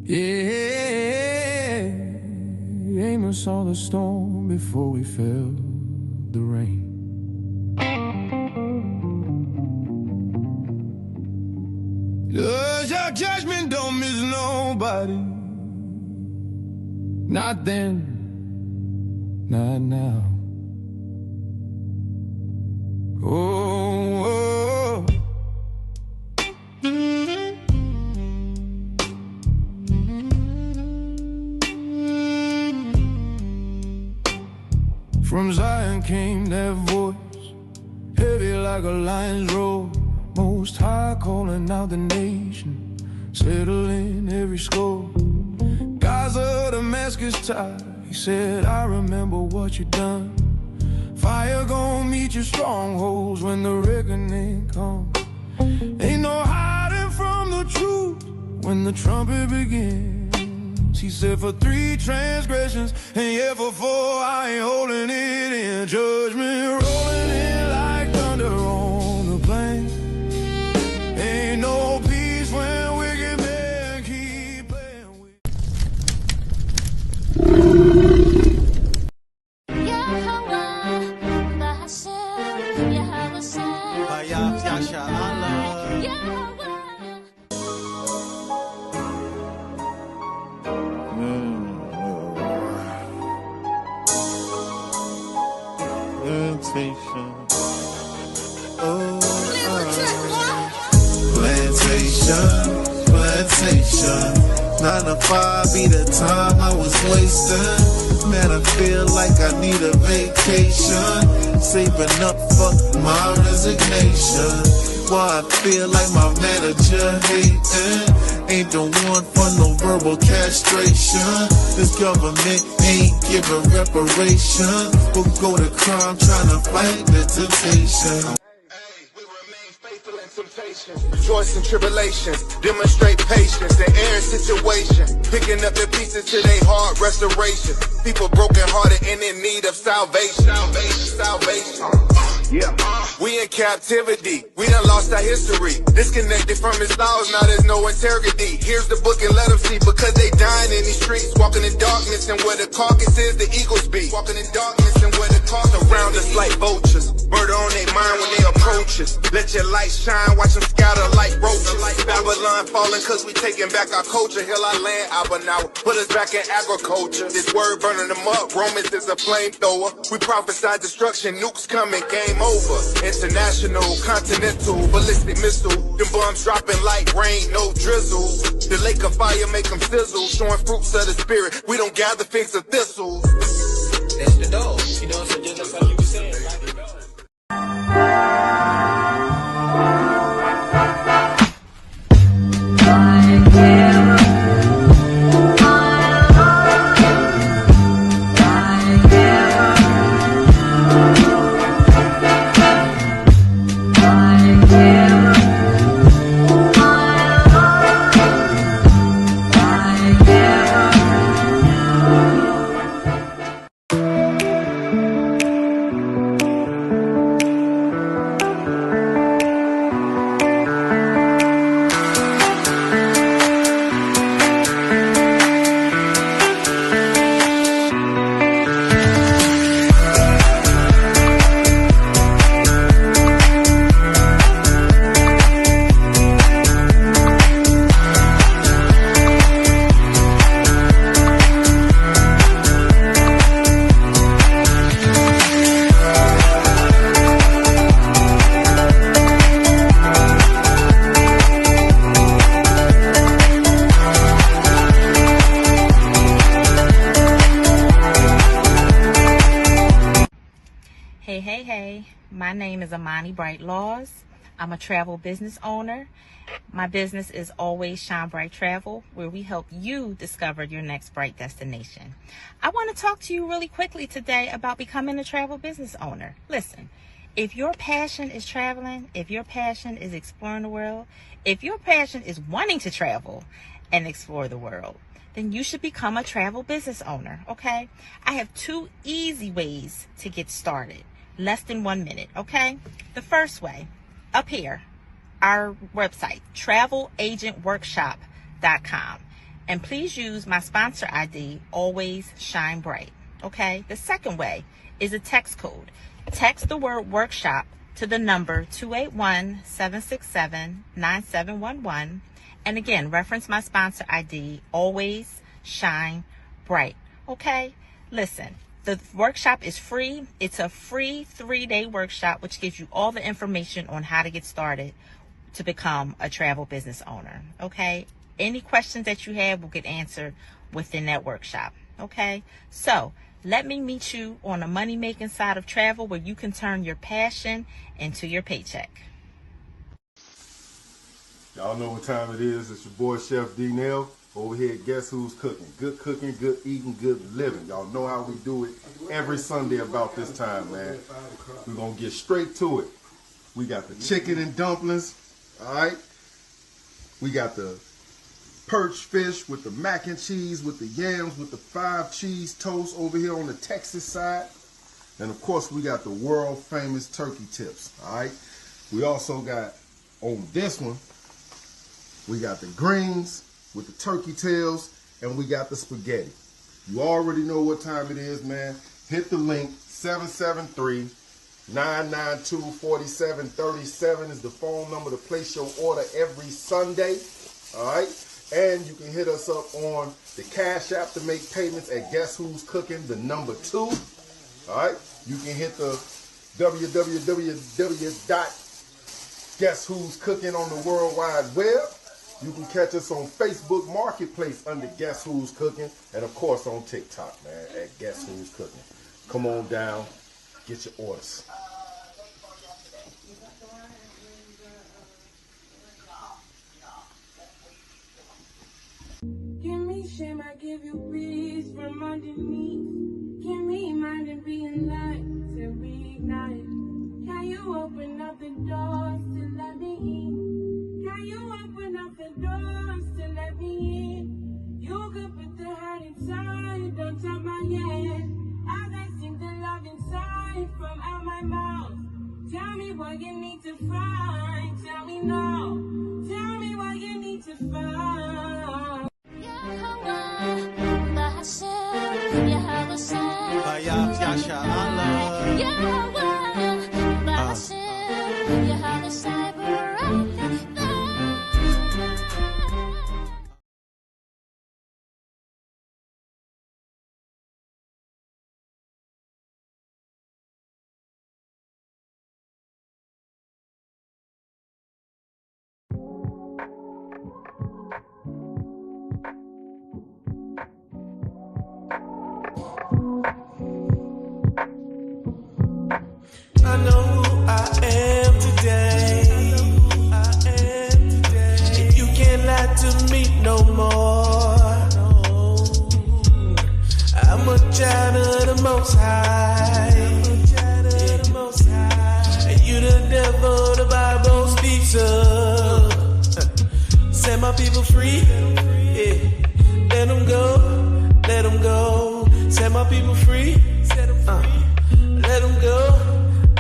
Yeah, Amos saw the storm before we felt the rain. Does your judgment don't miss nobody? Not then, not now. Oh, from Zion came that voice, heavy like a lion's roar. Most High calling out the nation, settling every score. Gaza, Damascus tide, he said, I remember what you done. Fire gon' meet your strongholds when the reckoning comes. Ain't no hiding from the truth when the trumpet begins. He said, for 3 transgressions, and yeah, for 4 I ain't holding it in. Judgment rolling in like thunder on the plain. Ain't no peace when wicked men keep playing with. Plantation. 9 to 5 be the time I was wasting. Man, I feel like I need a vacation. Saving up for my resignation. Why I feel like my manager hating. Ain't the one for no verbal castration. This government ain't giving reparation. We'll go to crime trying to fight the temptation. Rejoice in tribulations, demonstrate patience in every situation, picking up the pieces to their heart restoration. People broken hearted and in need of salvation. We in captivity, we done lost our history. Disconnected from his laws, now there's no integrity. Here's the book and let them see, because they dying in these streets. Walking in darkness and where the carcass is, the eagles be. Walking in darkness and where the carcass around us like vultures. Murder on their mind when they approach us. Let your light shine, watch them scatter like roaches. Babylon falling cause we taking back our culture. Heal our land, Abba now put us back in agriculture. This word burning them up, Romans is a flamethrower. We prophesy destruction, nukes coming, game over. International, continental, ballistic missile. Them bombs dropping like rain, no drizzle. The lake of fire make them sizzle. Showing fruits of the spirit, we don't gather figs of thistles. That's the dog, you know, so just like you were saying. Hey, my name is Amani Bright Laws. I'm a travel business owner. My business is Always Shine Bright Travel, where we help you discover your next bright destination. I want to talk to you really quickly today about becoming a travel business owner. Listen, if your passion is traveling, if your passion is exploring the world, if your passion is wanting to travel and explore the world, then you should become a travel business owner, okay? I have 2 easy ways to get started. less than 1 minute, okay? The first way, up here, our website, travelagentworkshop.com. And please use my sponsor ID, Always Shine Bright, okay? The second way is a text code. Text the word workshop to the number 281-767-9711. And again, reference my sponsor ID, Always Shine Bright, okay? Listen, the workshop is free. It's a free 3-day workshop, which gives you all the information on how to get started to become a travel business owner, okay? Any questions that you have will get answered within that workshop, okay? So let me meet you on the money-making side of travel, where you can turn your passion into your paycheck. Y'all know what time it is. It's your boy, Chef D-Nail, over here at Guess Who's Cooking. Good cooking, good eating, good living. Y'all know how we do it every Sunday about this time, man. We're going to get straight to it. We got the chicken and dumplings, all right? We got the perch fish with the mac and cheese, with the yams, with the 5 cheese toast over here on the Texas side. And of course, we got the world famous turkey tips, all right? We also got, on this one, we got the greens with the turkey tails, and we got the spaghetti. You already know what time it is, man. Hit the link, 773-992-4737 is the phone number to place your order every Sunday, all right? And you can hit us up on the Cash App to make payments at Guess Who's Cooking, the number 2. All right. You can hit the www.guesswho'scooking on the World Wide Web. You can catch us on Facebook Marketplace under Guess Who's Cooking. And, of course, on TikTok, man, at Guess Who's Cooking. Come on down. Get your orders. Give me shame, I give you peace from underneath. Give me mind and being light to reignite. Can you open up the doors to let me in? Can you open up the doors to let me in? You could put the heart inside, don't touch my head. As I sing the love inside from out my mouth. Tell me what you need to find, tell me now. Tell me what you need to find. I know who I am today. And you can't lie to me no more. I'm a child of the Most High. And you the devil, the Bible speaks of. Set my people free. Yeah. Let them go. Let them go. Set my people free. Let them go.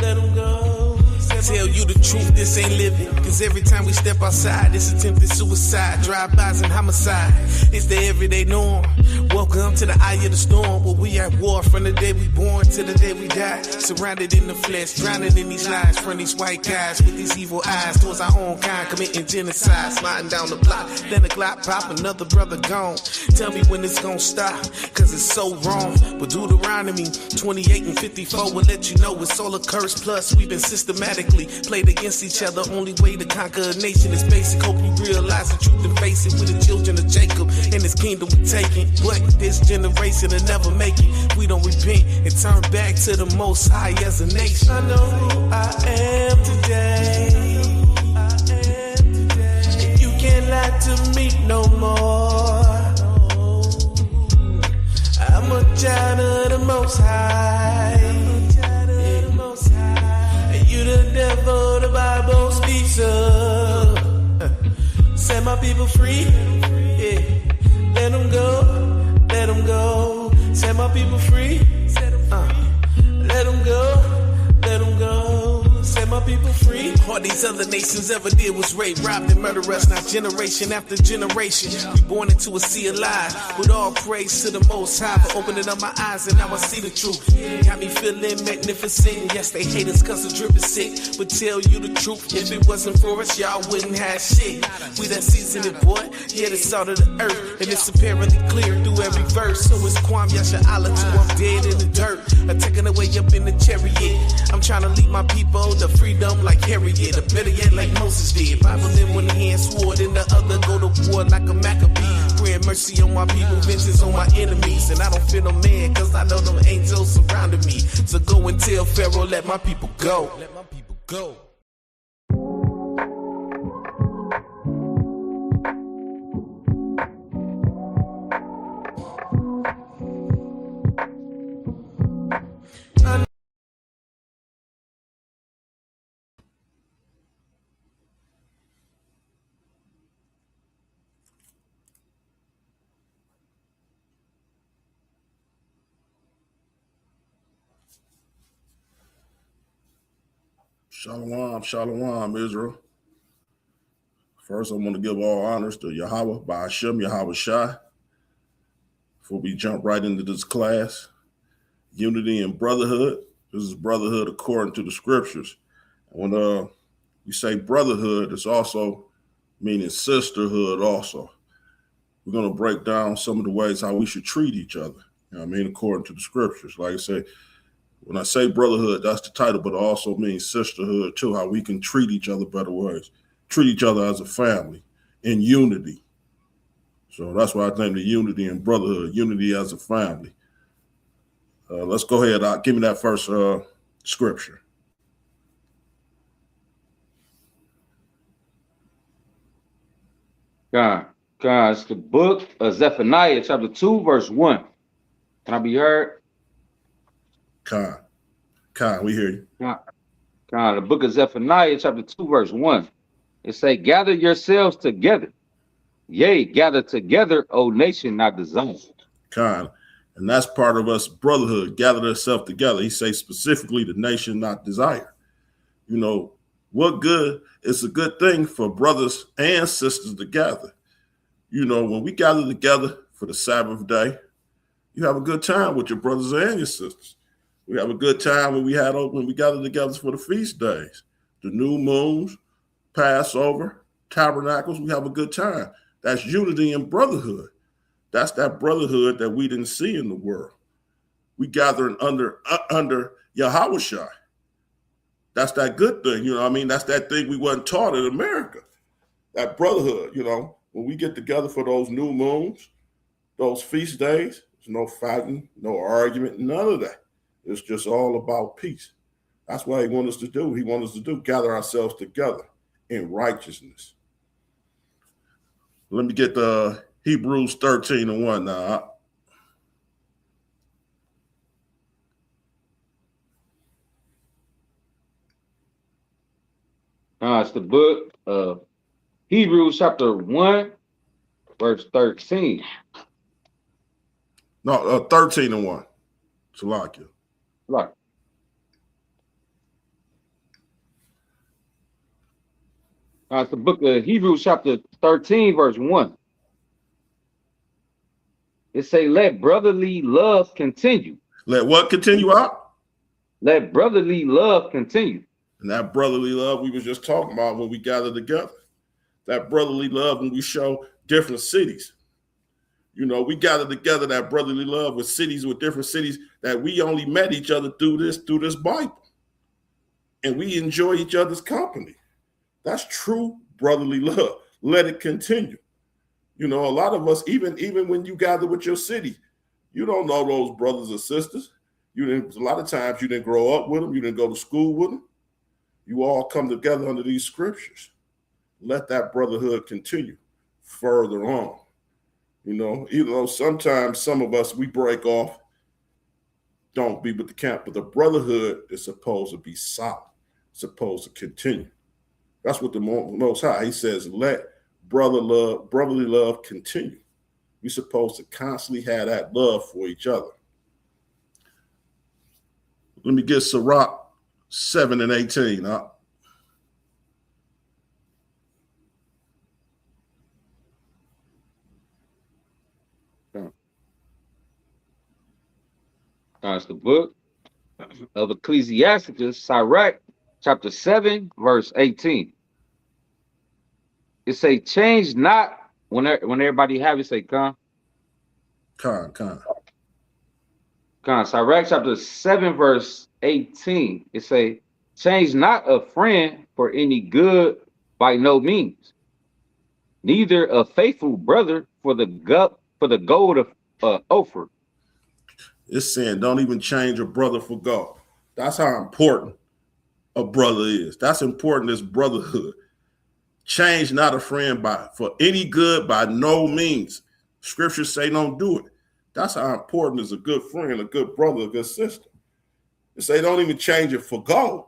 Let them go. Tell you the truth, this ain't living. Cause every time we step outside, it's attempted suicide, drive-bys and homicide. It's the everyday norm. Welcome to the eye of the storm, where we at war from the day we born to the day we die. Surrounded in the flesh, drowning in these lies from these white guys with these evil eyes towards our own kind, committing genocide. Sliding down the block, then a Glock pop, another brother gone. Tell me when it's gonna stop, cause it's so wrong. But Deuteronomy 28 and 54 will let you know it's all a curse. Plus, we've been systematically played against each other. Only way to conquer a nation is basic. Hope you realize the truth and face it. We're the children of Jacob, and his kingdom we taking. But this generation will never make it. We don't repent and turn back to the Most High as a nation. I know who I am today. And you can't lie to me no more. I'm a child of the Most High. And you the devil, the Bible speaks of. Set my people free. Yeah. Let them go. Let them go. Set my people free. Let them go. Let people free. All these other nations ever did was rape, robbed, and murder us. Now generation after generation, we born into a sea of lies. With all praise to the Most High for opening up my eyes, and now I see the truth. Got me feeling magnificent. Yes, they hate us cause the drip is sick, but tell you the truth, if it wasn't for us, y'all wouldn't have shit. We done seasoned it, boy. Yeah, the salt of the earth, and it's apparently clear through every verse. So it's Kwam Yasha Allah too, I'm dead in the dirt. I'm taking away up in the chariot. I'm trying to lead my people to freedom like Harriet, or better yet like Moses did. Bible in one hand, sword in the other, go to war like a Maccabee. Praying mercy on my people, vengeance on my enemies. And I don't feel no man, cause I know them angels surrounding me. So go and tell Pharaoh, let my people go. Let my people go. Shalom, shalom, Israel. First, I want to give all honors to Yahweh by Hashem, Yahweh Shai. Before we jump right into this class, unity and brotherhood. This is brotherhood according to the scriptures. When you say brotherhood, it's also meaning sisterhood also. We're going to break down some of the ways how we should treat each other. You know what I mean? According to the scriptures. Like I say, when I say brotherhood, that's the title, but it also means sisterhood too, how we can treat each other better ways, treat each other as a family in unity. So that's why I think the unity and brotherhood, unity as a family. Let's go ahead. Give me that first scripture. God, it's the book of Zephaniah, chapter 2, verse 1. Can I be heard? Khan, we hear you. The book of Zephaniah, chapter 2, verse 1. It say, gather yourselves together. Yea, gather together, O nation not designed. Khan, and that's part of us brotherhood, gather themselves together. He say specifically the nation not desire. You know, what good? It's a good thing for brothers and sisters to gather. You know, when we gather together for the Sabbath day, you have a good time with your brothers and your sisters. We have a good time when we gather together for the feast days, the new moons, Passover, tabernacles. We have a good time. That's unity and brotherhood. That's that brotherhood that we didn't see in the world. We gathering under Yahweh Shai. That's that good thing, you know what I mean? That's that thing we wasn't taught in America. That brotherhood, you know, when we get together for those new moons, those feast days, there's no fighting, no argument, none of that. It's just all about peace. That's what he wants us to do. He wants us to do, gather ourselves together in righteousness. Let me get the Hebrews 13:1 now. It's the book of Hebrews chapter 1, verse 13. No, 13:1. Salakia. Right. It's the book of Hebrews chapter 13, verse 1. It say, let brotherly love continue. Let what continue out? Let brotherly love continue. And that brotherly love we was just talking about when we gather together. That brotherly love when we show different cities. You know, we gather together that brotherly love with different cities that we only met each other through this Bible. And we enjoy each other's company. That's true brotherly love. Let it continue. You know, a lot of us, even when you gather with your city, you don't know those brothers or sisters. A lot of times you didn't grow up with them. You didn't go to school with them. You all come together under these scriptures. Let that brotherhood continue further on. You know, even though sometimes some of us, we break off, don't be with the camp, but the brotherhood is supposed to be solid, supposed to continue. That's what the Most High, he says, let brotherly love continue. We're supposed to constantly have that love for each other. Let me get Sirach 7:18 up. It's the book of Ecclesiasticus, Sirach, chapter 7, verse 18. It say, change not when everybody have it, say, Con. Con. Sirach, chapter 7, verse 18. It say, change not a friend for any good by no means, neither a faithful brother for the gold of Ophir. It's saying don't even change a brother for gold. That's how important a brother is. That's important as brotherhood. Change not a friend for any good by no means. Scriptures say don't do it. That's how important is a good friend, a good brother, a good sister. They say don't even change it for gold.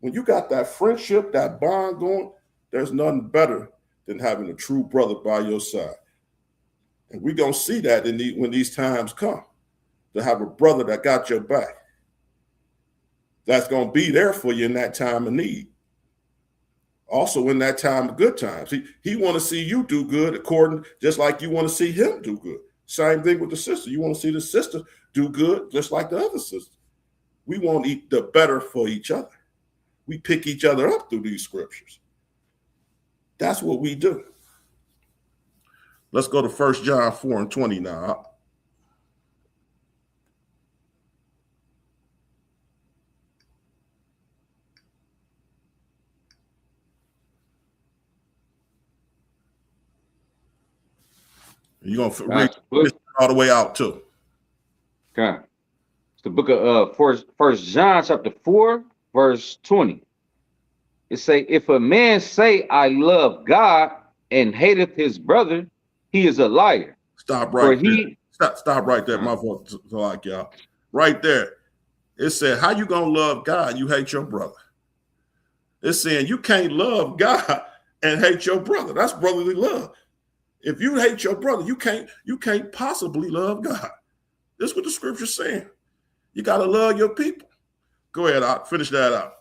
When you got that friendship, that bond going, there's nothing better than having a true brother by your side. And we're going to see that when these times come, to have a brother that got your back, that's going to be there for you in that time of need. Also in that time of good times. He want to see you do good just like you want to see him do good. Same thing with the sister. You want to see the sister do good just like the other sister. We want the better for each other. We pick each other up through these scriptures. That's what we do. Let's go to 1 John 4:20 now. You're going to read all the way out too. Okay. It's the book of 1 John chapter 4, verse 20. It say, if a man say, I love God and hateth his brother, he is a liar. Stop right there. Stop right there. My voice to like y'all. Right there. It said, how you going to love God? You hate your brother. It's saying you can't love God and hate your brother. That's brotherly love. If you hate your brother, you can't possibly love God. This is what the scripture's saying. You got to love your people. Go ahead, I'll finish that out.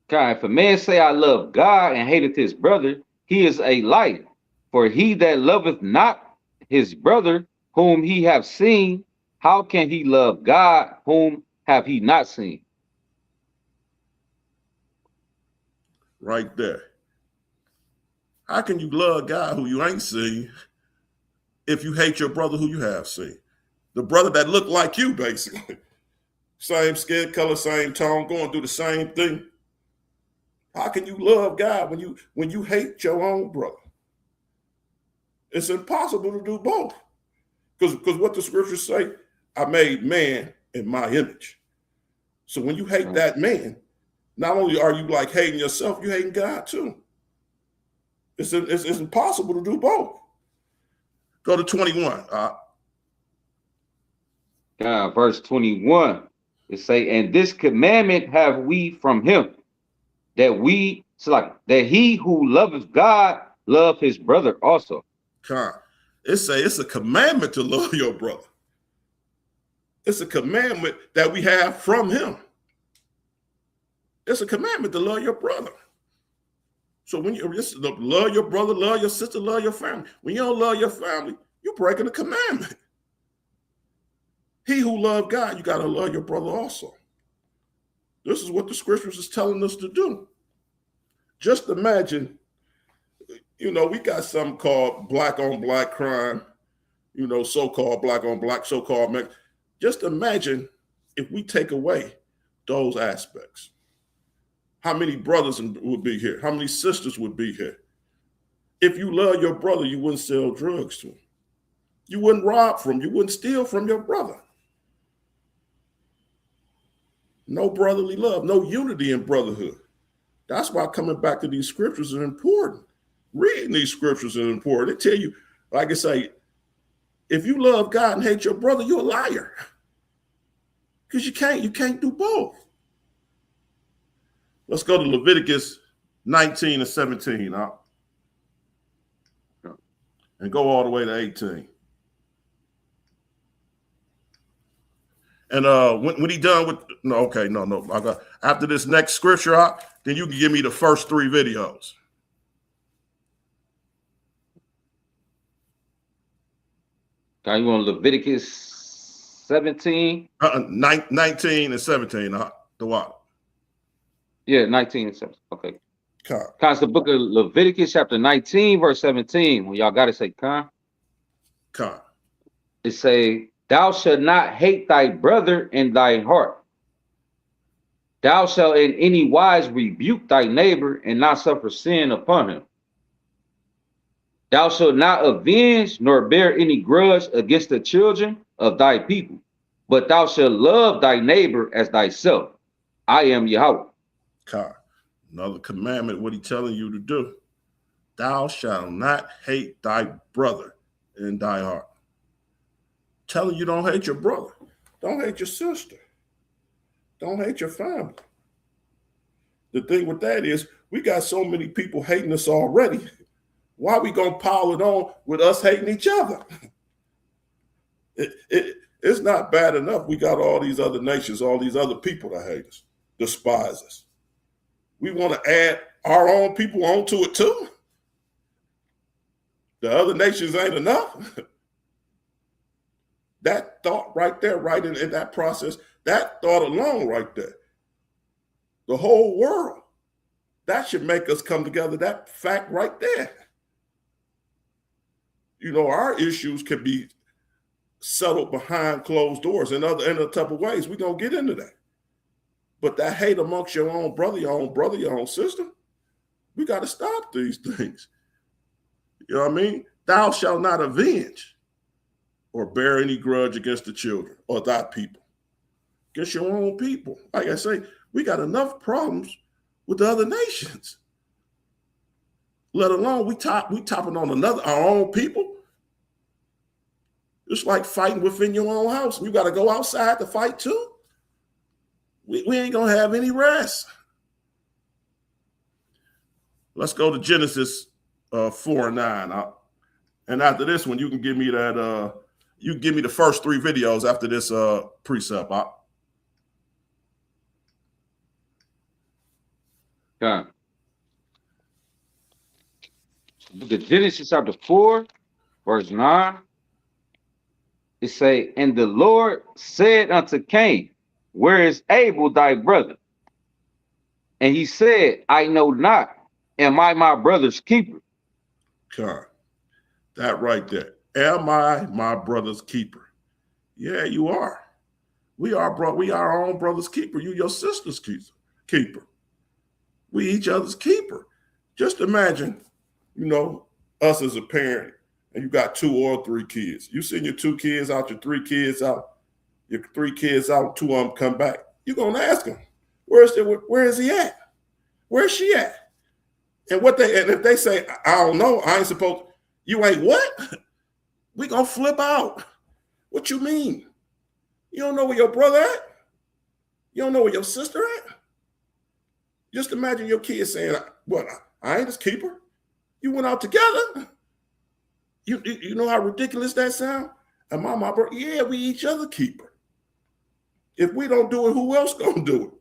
God, if a man say, I love God and hateth his brother, he is a liar. For he that loveth not his brother whom he have seen, how can he love God whom have he not seen? Right there. How can you love God who you ain't seen if you hate your brother who you have seen? The brother that looked like you, basically. Same skin color, same tone, going through the same thing. How can you love God when you hate your own brother? It's impossible to do both. Because what the scriptures say, I made man in my image. So when you hate that man, not only are you like hating yourself, you're hating God too. It's impossible to do both. Go to 21. Verse 21. It say, and this commandment have we from him, that he who loveth God love his brother also. It's a commandment to love your brother. It's a commandment that we have from him. It's a commandment to love your brother. So when you love your brother, love your sister, love your family. When you don't love your family, you're breaking a commandment. He who loves God, you got to love your brother also. This is what the scriptures is telling us to do. Just imagine, we got something called black on black crime, so-called black on black, so-called men. Just imagine if we take away those aspects. How many brothers would be here? How many sisters would be here? If you love your brother, you wouldn't sell drugs to him. You wouldn't rob from him. You wouldn't steal from your brother. No brotherly love, no unity in brotherhood. That's why coming back to these scriptures is important. Reading these scriptures is important. They tell you, like I say, if you love God and hate your brother, you're a liar. Because you can't do both. Let's go to Leviticus 19 and 17, and go all the way to 18. And when he done with no, I got after this next scripture, then you can give me the first 3 videos. Okay, you want Leviticus 17. 19 and 17. The what? Yeah, 19 and 17. Okay. Con. It's the book of Leviticus, chapter 19, verse 17. When y'all got to say, Con. It say, thou shalt not hate thy brother in thy heart. Thou shalt in any wise rebuke thy neighbor and not suffer sin upon him. Thou shalt not avenge nor bear any grudge against the children of thy people, but thou shalt love thy neighbor as thyself. I am Yahweh. Another commandment, what he telling you to do. Thou shalt not hate thy brother in thy heart. Telling you don't hate your brother. Don't hate your sister. Don't hate your family. The thing with that is we got so many people hating us already. Why are we going to pile it on with us hating each other? It's not bad enough. We got all these other nations, all these other people that hate us, despise us. We want to add our own people onto it too. The other nations ain't enough. That thought right there, right in that process, that thought alone right there, the whole world, that should make us come together, that fact right there. You know, our issues can be settled behind closed doors in a type of ways. We're going to get into that. But that hate amongst your own brother, your own sister, we got to stop these things. You know what I mean? Thou shalt not avenge or bear any grudge against the children or thy people. Against your own people. Like I say, we got enough problems with the other nations. Let alone we topping on our own people. It's like fighting within your own house. You got to go outside to fight too. We ain't going to have any rest. Let's go to Genesis 4 and 9. And after this one, you can give me that. You can give me the first 3 videos after this precept. Okay. Book of Genesis chapter 4, verse 9. It say, and the Lord said unto Cain, where is Abel thy brother? And he said, I know not. Am I my brother's keeper? God, that right there. Am I my brother's keeper? Yeah, you are. We are our own brother's keeper. You your sister's keeper. We each other's keeper. Just imagine, you know, us as a parent, and you got 2 or 3 kids. You send your 2 kids out, your 3 kids out, your 3 kids out, 2 of them come back. You're gonna ask them, where is he at? Where's she at? And if they say, I don't know, I ain't supposed, you ain't what? We gonna flip out. What you mean? You don't know where your brother at? You don't know where your sister at? Just imagine your kid saying, what, I ain't his keeper. You went out together. You know how ridiculous that sounds? Am I my brother? Yeah, we each other keeper. If we don't do it, who else gonna do it?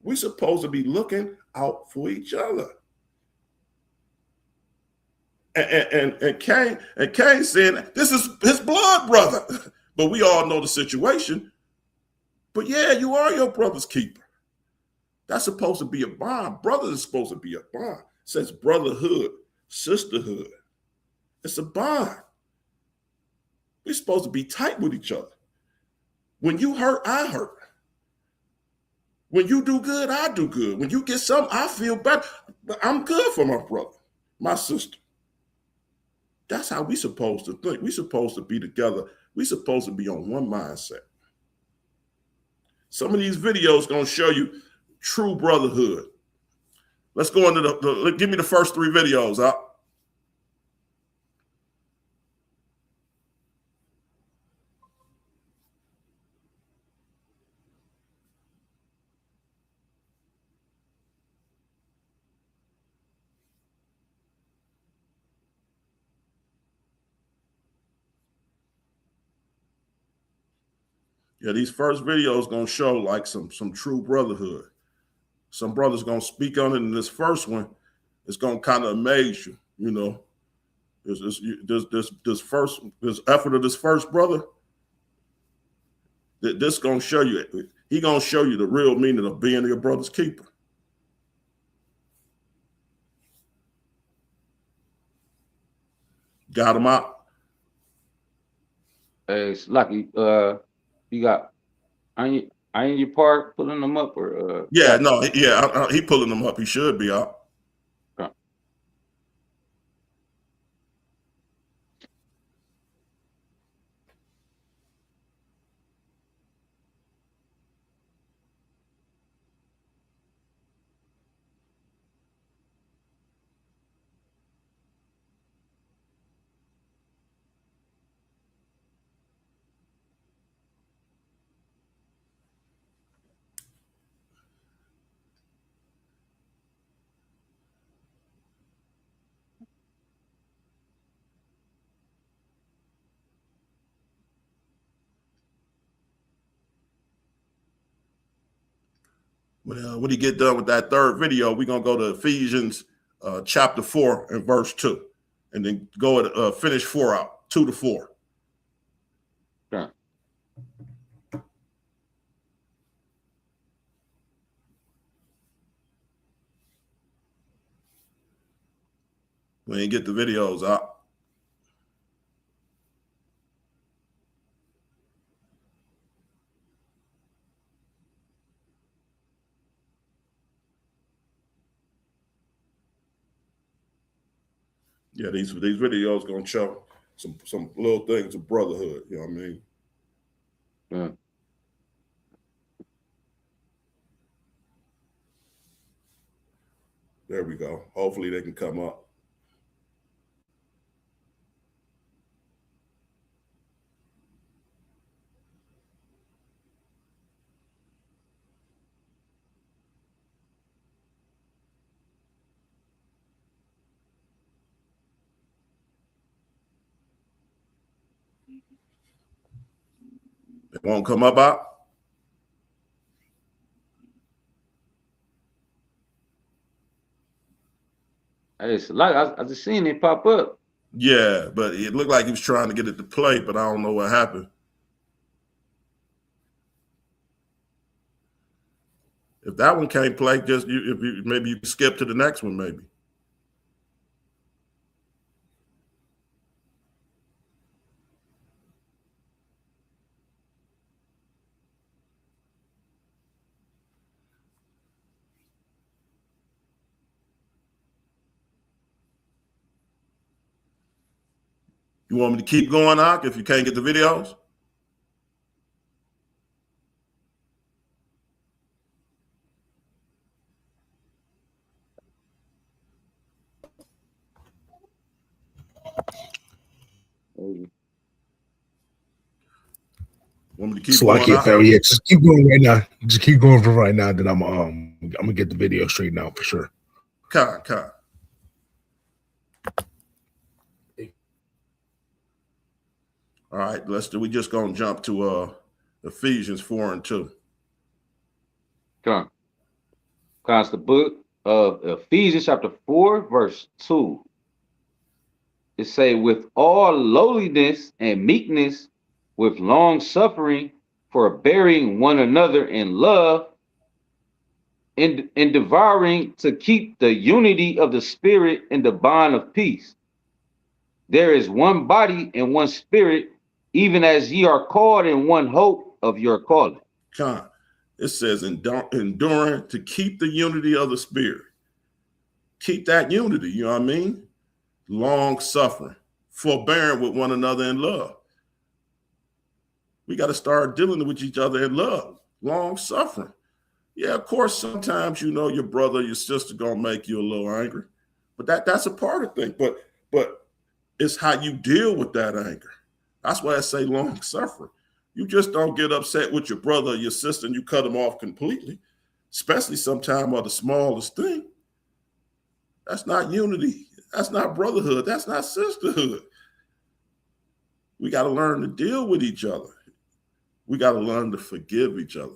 We supposed to be looking out for each other. And Cain said, this is his blood brother. But we all know the situation. But yeah, you are your brother's keeper. That's supposed to be a bond. Brother is supposed to be a bond. It says brotherhood, sisterhood. It's a bond. We're supposed to be tight with each other. When you hurt, I hurt. When you do good, I do good. When you get something, I feel better. I'm good for my brother, my sister. That's how we supposed to think. We supposed to be together. We supposed to be on one mindset. Some of these videos going to show you true brotherhood. Let's go into give me the first 3 videos. Yeah, these first videos going to show like some true brotherhood. Some brothers going to speak on it, and this first one is going to kind of amaze you, you know. This effort of this first brother, This gonna show you. He gonna show you the real meaning of being your brother's keeper. Got him out. Hey, it's lucky. You got I ain't your part pulling them up or Yeah, no, yeah, he pulling them up. He should be out. Okay. When he get done with that third video, we're gonna go to Ephesians chapter 4 and verse 2, and then go at finish 4 out, 2 to 4. Okay. When you get the videos out. Yeah, these videos gonna show some little things of brotherhood. You know what I mean? Yeah. There we go. Hopefully they can come up. They won't come up out. Hey, it's like I just seen it pop up. Yeah, but it looked like he was trying to get it to play, but I don't know what happened. If that one can't play, maybe you can skip to the next one, maybe. You want me to keep going, Ak, if you can't get the videos? Want me to keep going? Yeah, just keep going right now. Just keep going for right now. Then I'm gonna get the video straightened out for sure. Con. All right, we just gonna jump to Ephesians 4 and 2. Come on. It's the book of Ephesians chapter 4, verse 2. It say, with all lowliness and meekness, with long suffering, forbearing one another in love, and devouring to keep the unity of the Spirit in the bond of peace. There is one body and one Spirit, even as ye are called in one hope of your calling. Con. It says enduring to keep the unity of the Spirit. Keep that unity, you know what I mean? Long suffering, forbearing with one another in love. We got to start dealing with each other in love. Long suffering. Yeah, of course, sometimes your brother, your sister gonna make you a little angry, but that's a part of things. But it's how you deal with that anger. That's why I say long suffering. You just don't get upset with your brother or your sister and you cut them off completely, especially sometime of the smallest thing. That's not unity. That's not brotherhood. That's not sisterhood. We got to learn to deal with each other. We got to learn to forgive each other.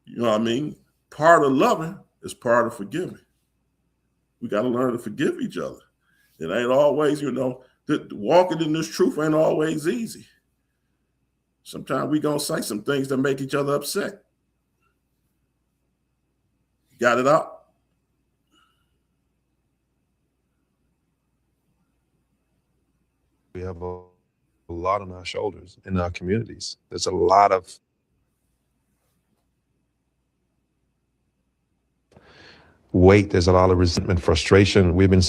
You know what I mean? Part of loving is part of forgiving. We got to learn to forgive each other. It ain't always, walking in this truth ain't always easy. Sometimes we gonna say some things that make each other upset. Got it up? We have a lot on our shoulders in our communities. There's a lot of weight. There's a lot of resentment, frustration. We've been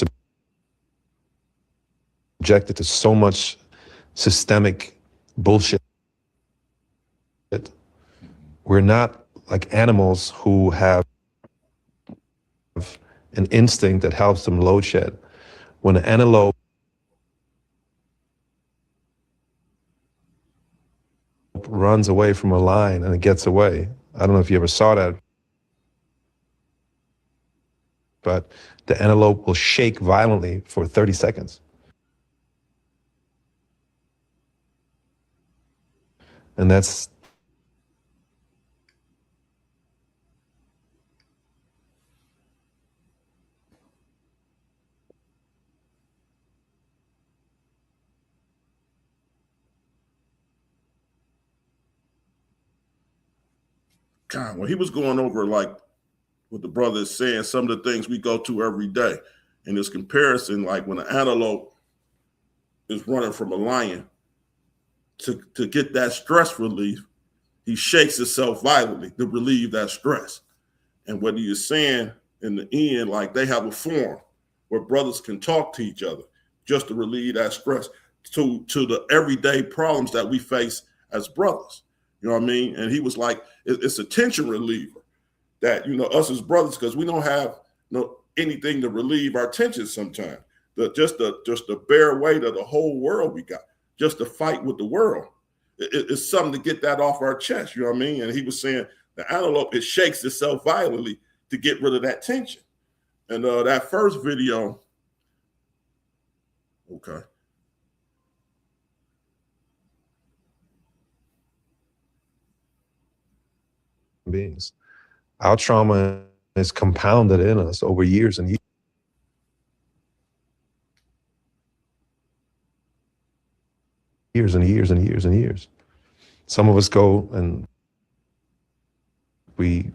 subjected to so much systemic bullshit. We're not like animals who have an instinct that helps them load shed. When an antelope runs away from a lion and it gets away, I don't know if you ever saw that, but the antelope will shake violently for 30 seconds. And that's God, when he was going over like what the brother is saying, some of the things we go to every day, in this comparison, like when an antelope is running from a lion, to get that stress relief, he shakes himself violently to relieve that stress. And what he is saying in the end, like they have a forum where brothers can talk to each other just to relieve that stress to the everyday problems that we face as brothers. You know what I mean? And he was like, it's a tension reliever that, you know, us as brothers, because we don't have anything to relieve our tension sometimes. Just the bare weight of the whole world we got, just to fight with the world. It's something to get that off our chest, you know what I mean? And he was saying the antelope, it shakes itself violently to get rid of that tension. And that first video, okay. beings. Our trauma is compounded in us over years and years and years and years and years. Some of us go and we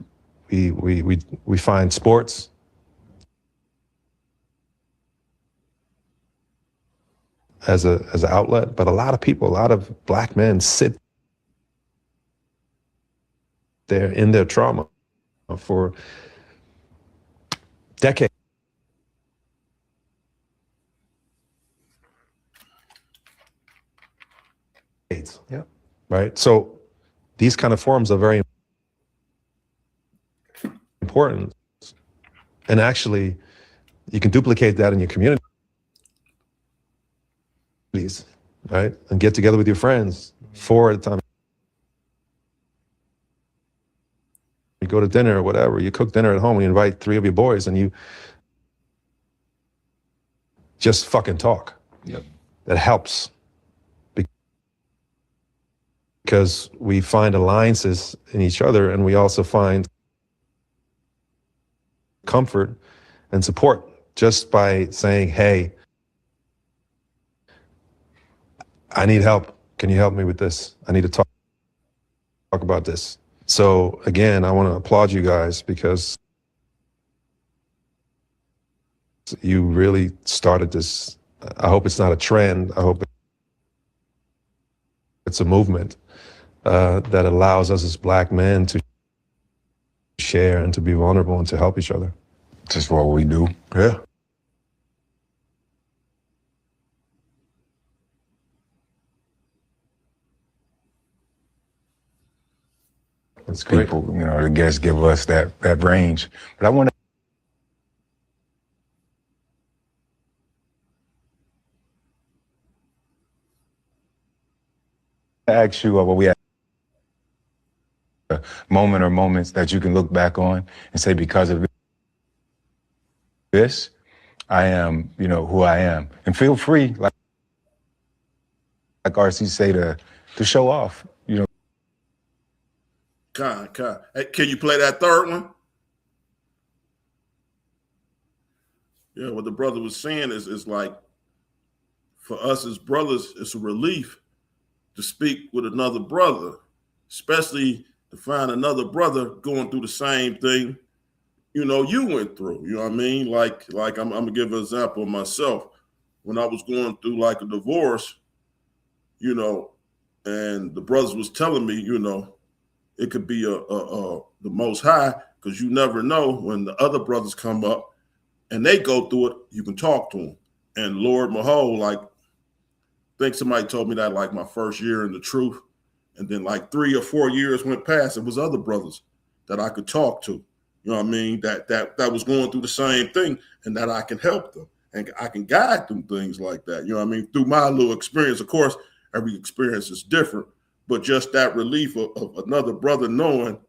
find sports as an outlet, but a lot of people, a lot of black men sit there in their trauma for decades. Yeah. Right. So these kind of forums are very important. And actually, you can duplicate that in your community, right? And get together with your friends, 4 at a time. You go to dinner or whatever, you cook dinner at home, and you invite 3 of your boys, and you just fucking talk. Yep. That helps. Because we find alliances in each other, and we also find comfort and support just by saying, hey, I need help. Can you help me with this? I need to talk about this. So again, I want to applaud you guys because you really started this. I hope it's not a trend. I hope it's a movement that allows us as black men to share and to be vulnerable and to help each other. Just what we do. Yeah. That's great. People, you know, the guests give us that range. But I want to ask you what we had a moment or moments that you can look back on and say, because of this, I am, you know, who I am. And feel free, like RC say, to show off, you know. Hey, can you play that third one? Yeah, what the brother was saying is like, for us as brothers, it's a relief to speak with another brother, especially to find another brother going through the same thing, you went through. You know what I mean? Like I'm gonna give an example of myself. When I was going through like a divorce, and the brothers was telling me, it could be the Most High, because you never know when the other brothers come up and they go through it, you can talk to them. And Lord Mahol, like, I think somebody told me that like my first year in the truth, and then like 3 or 4 years went past, it was other brothers that I could talk to. You know what I mean? That was going through the same thing, and that I can help them and I can guide them, things like that. You know what I mean? Through my little experience, of course, every experience is different, but just that relief of another brother knowing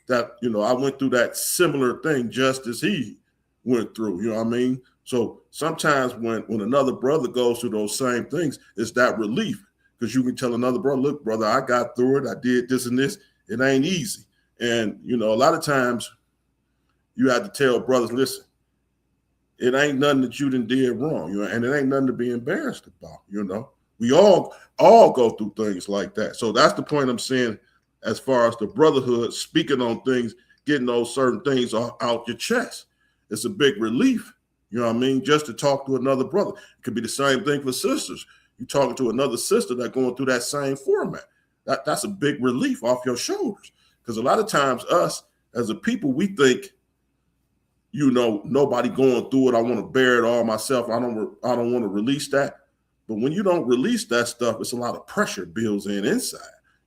that, I went through that similar thing just as he went through, you know what I mean? So sometimes when another brother goes through those same things, it's that relief, because you can tell another brother, look, brother, I got through it. I did this and this. It ain't easy. And, a lot of times you have to tell brothers, listen, it ain't nothing that you done did wrong, and it ain't nothing to be embarrassed about, We all go through things like that. So that's the point I'm saying, as far as the brotherhood, speaking on things, getting those certain things out your chest. It's a big relief, you know what I mean, just to talk to another brother. It could be the same thing for sisters. You talking to another sister that's going through that same format. That's a big relief off your shoulders. Because a lot of times us as a people, we think, nobody going through it. I want to bear it all myself. I don't want to release that. But when you don't release that stuff, it's a lot of pressure builds inside.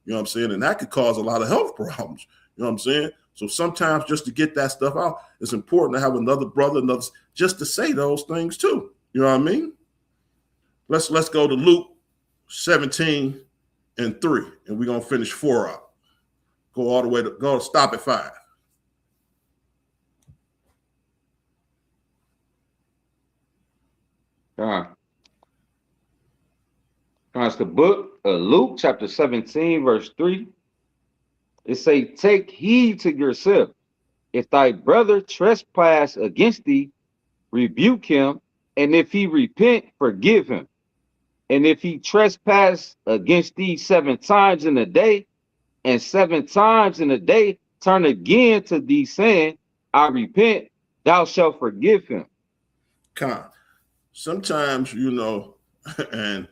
You know what I'm saying? And that could cause a lot of health problems. You know what I'm saying? So sometimes just to get that stuff out, it's important to have another brother, just to say those things too. You know what I mean? Let's go to Luke 17:3, and we're gonna finish 4 out. Go all the way go stop at 5. It's the book of Luke, chapter 17, verse 3. It say, take heed to yourself. If thy brother trespass against thee, rebuke him, and if he repent, forgive him. And if he trespass against thee 7 times in a day, and 7 times in a day turn again to thee, saying, I repent, thou shalt forgive him. Sometimes, and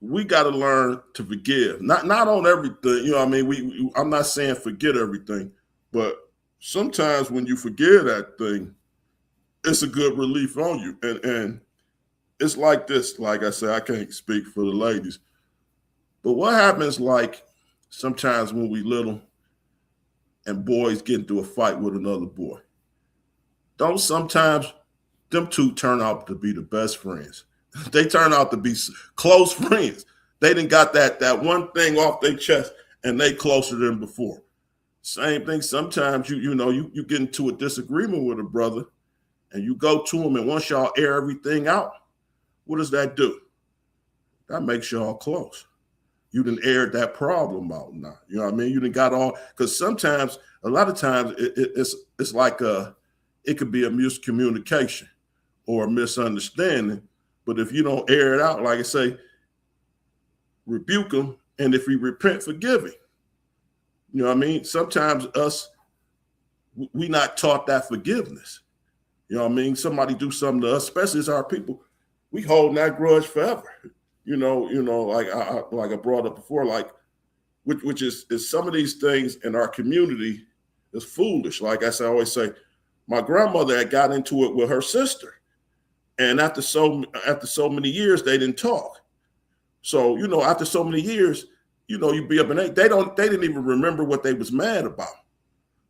we got to learn to forgive. Not on everything, what I mean? I'm not saying forget everything, but sometimes when you forgive that thing, it's a good relief on you. And it's like this, like I said, I can't speak for the ladies, but what happens like sometimes when we little and boys get into a fight with another boy, don't sometimes them two turn out to be the best friends. They turn out to be close friends. They done got that one thing off their chest, and they closer than before. Same thing. Sometimes you get into a disagreement with a brother, and you go to him, and once y'all air everything out, what does that do? That makes y'all close. You done aired that problem out now. You know what I mean? You done got all, because sometimes, a lot of times, it's like it could be a miscommunication or a misunderstanding. But if you don't air it out, like I say, rebuke him, and if he repent, forgive him. You know what I mean? Sometimes we not taught that forgiveness. You know what I mean? Somebody do something to us, especially as our people, we hold that grudge forever. Like I brought up before, like which is some of these things in our community is foolish. Like I always say, my grandmother had got into it with her sister. And after so many years, they didn't talk. So, after so many years, you be up in age. They didn't even remember what they was mad about.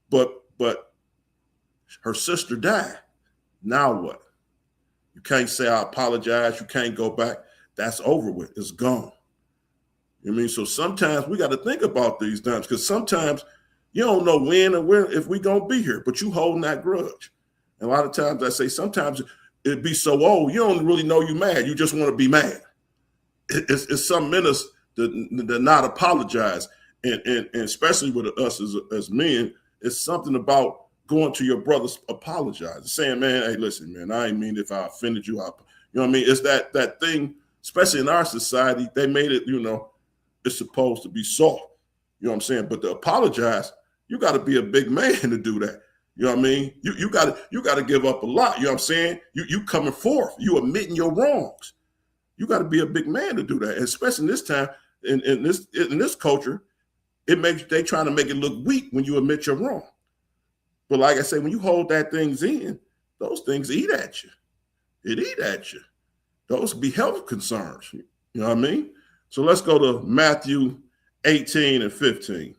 But her sister died. Now what? You can't say I apologize. You can't go back. That's over with. It's gone. You know what I mean? So sometimes we got to think about these times, because sometimes you don't know when or where if we gonna be here, but you holding that grudge. And a lot of times I say sometimes it'd be so old, you don't really know you mad. You just want to be mad. It's something in us to not apologize. And especially with us as men, it's something about going to your brothers, apologize, saying, man, hey, listen, man, I ain't mean if I offended you. You know what I mean? It's that thing, especially in our society, they made it, it's supposed to be soft. You know what I'm saying? But to apologize, you got to be a big man to do that. You know what I mean? You got to give up a lot. You know what I'm saying? You coming forth, you admitting your wrongs. You got to be a big man to do that, and especially in this time, in this culture, they trying to make it look weak when you admit you're wrong. But like I say, when you hold that things in, those things eat at you. It eat at you. Those be health concerns. You know what I mean? So let's go to Matthew 18 and 15.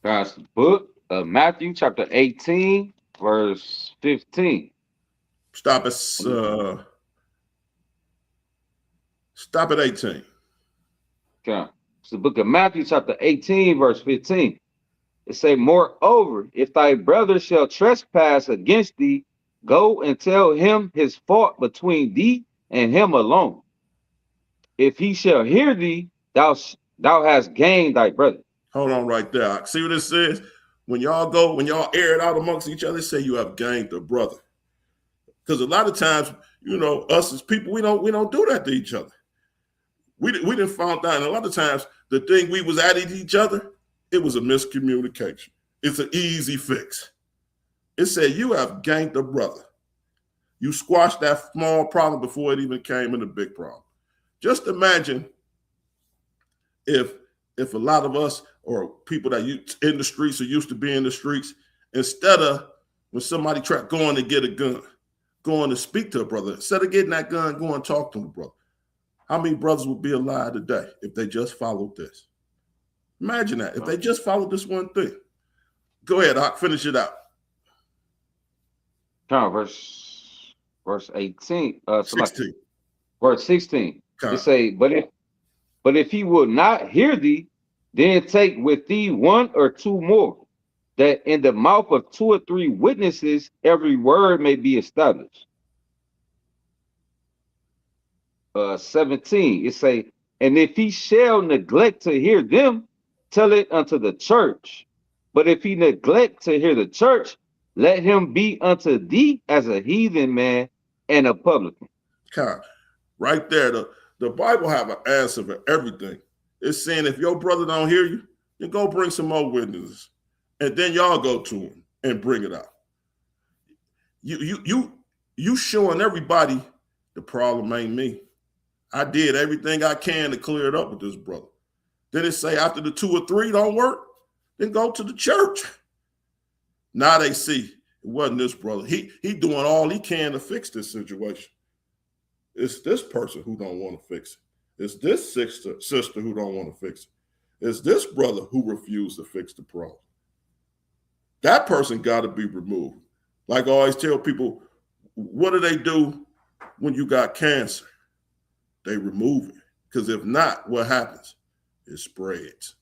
God's book of Matthew, chapter 18, verse 15. Stop at 18. Okay. It's the book of Matthew, chapter 18, verse 15. It say, moreover, if thy brother shall trespass against thee, go and tell him his fault between thee and him alone. If he shall hear thee, thou hast gained thy brother. Hold on right there. See what it says? When y'all air it out amongst each other, say you have gained a brother. Because a lot of times, us as people, we don't do that to each other. We didn't find out, and a lot of times the thing we was at each other, it was a miscommunication. It's an easy fix. It said you have gained a brother. You squashed that small problem before it even came in a big problem. Just imagine if a lot of us or people that in the streets or used to be in the streets, instead of when somebody tried going to get a gun, going to speak to a brother, instead of getting that gun, go and talk to the brother. How many brothers would be alive today if they just followed this? Imagine that, if they just followed this one thing. Go ahead, I'll finish it out. Verse 18. 16. Verse 16. It say, but if he will not hear thee, then take with thee one or two more, that in the mouth of 2 or 3 witnesses every word may be established. 17. It say, and if he shall neglect to hear them, tell it unto the church. But if he neglect to hear the church, let him be unto thee as a heathen man and a publican. Right there, the Bible have an answer for everything. It's saying if your brother don't hear you, then go bring some more witnesses, and then y'all go to him and bring it out. You showing everybody the problem ain't me. I did everything I can to clear it up with this brother. Then it say after the 2 or 3 don't work, then go to the church. Now they see it wasn't this brother. He doing all he can to fix this situation. It's this person who don't want to fix it. It's this sister who don't want to fix it. It's this brother who refused to fix the problem. That person got to be removed. Like I always tell people, what do they do when you got cancer? They remove it. Because if not, what happens? It spreads.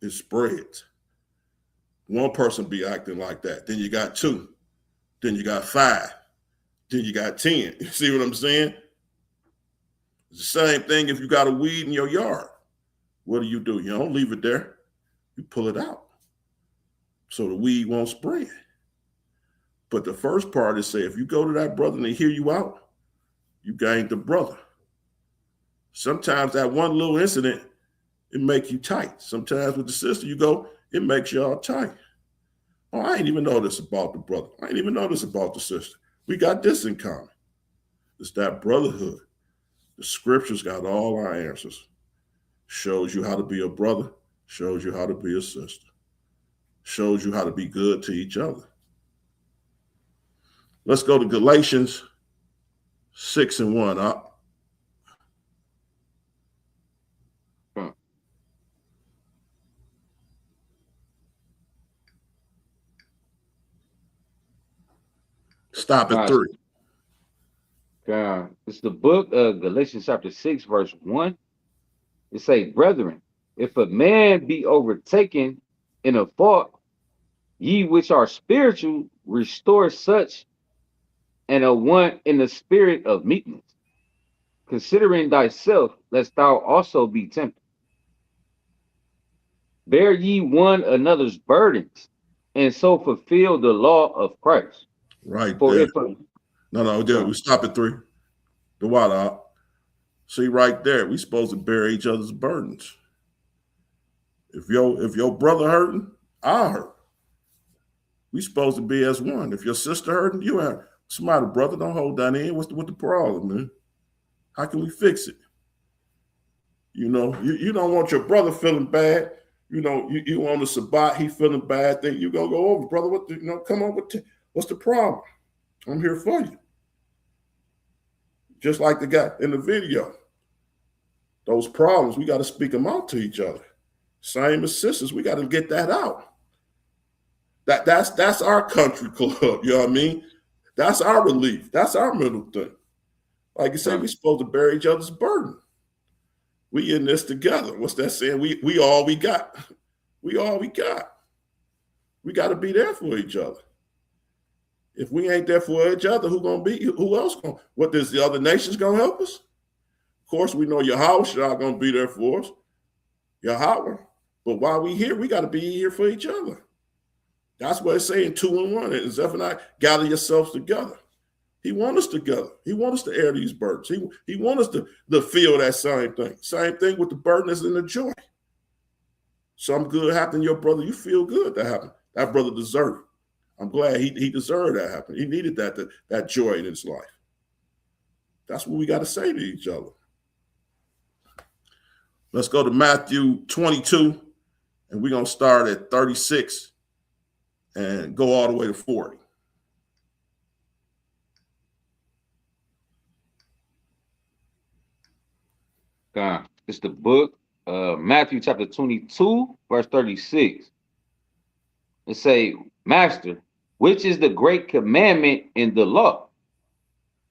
It spreads. One person be acting like that. Then you got 2. Then you got 5. Then you got 10. You see what I'm saying? It's the same thing if you got a weed in your yard. What do? You don't leave it there. You pull it out so the weed won't spread. But the first part is say, if you go to that brother and they hear you out, you gained the brother. Sometimes that one little incident, it makes you tight. Sometimes with the sister, you go, it makes y'all tight. Oh, I ain't even know this about the brother. I ain't even know this about the sister. We got this in common. It's that brotherhood. The scriptures got all our answers. Shows you how to be a brother. Shows you how to be a sister. Shows you how to be good to each other. Let's go to Galatians 6:1. Stop at 3. It's the book of Galatians chapter 6, verse 1. It say, brethren, if a man be overtaken in a fault, ye which are spiritual, restore such and a one in the spirit of meekness, considering thyself, lest thou also be tempted. Bear ye one another's burdens, and so fulfill the law of Christ. Right For there. if a No, we stop at 3. The water out. See right there, we supposed to bear each other's burdens. If your brother hurting, I hurt. We supposed to be as one. If your sister hurting, you hurt. Somebody, brother, don't hold that in. What's the problem, man? How can we fix it? You know, you don't want your brother feeling bad. You know, you on the Sabbat, he feeling bad. Then you gonna go over, brother. Come on, what's the problem? I'm here for you. Just like the guy in the video. Those problems, we got to speak them out to each other. Same as sisters, we got to get that out. That's our country club, you know what I mean? That's our relief. That's our middle thing. Like you say, we supposed to bear each other's burden. We in this together. What's that saying? We all we got. We all we got. We got to be there for each other. If we ain't there for each other, who else gonna? What does the other nations gonna help us? Of course, we know Yahweh gonna be there for us. Yahweh. But while we here, we got to be here for each other. That's what it's saying, 2 and 1. And Zephaniah, gather yourselves together. He wants us together. He wants us to air these burdens. He wants us to feel that same thing. Same thing with the burden and the joy. Some good happened to your brother. You feel good that happened. That brother deserved it. I'm glad he deserved that happen. He needed that joy in his life. That's what we got to say to each other. Let's go to Matthew 22, and we're going to start at 36 and go all the way to 40. God, it's the book, Matthew chapter 22, verse 36. It say, Master, which is the great commandment in the law?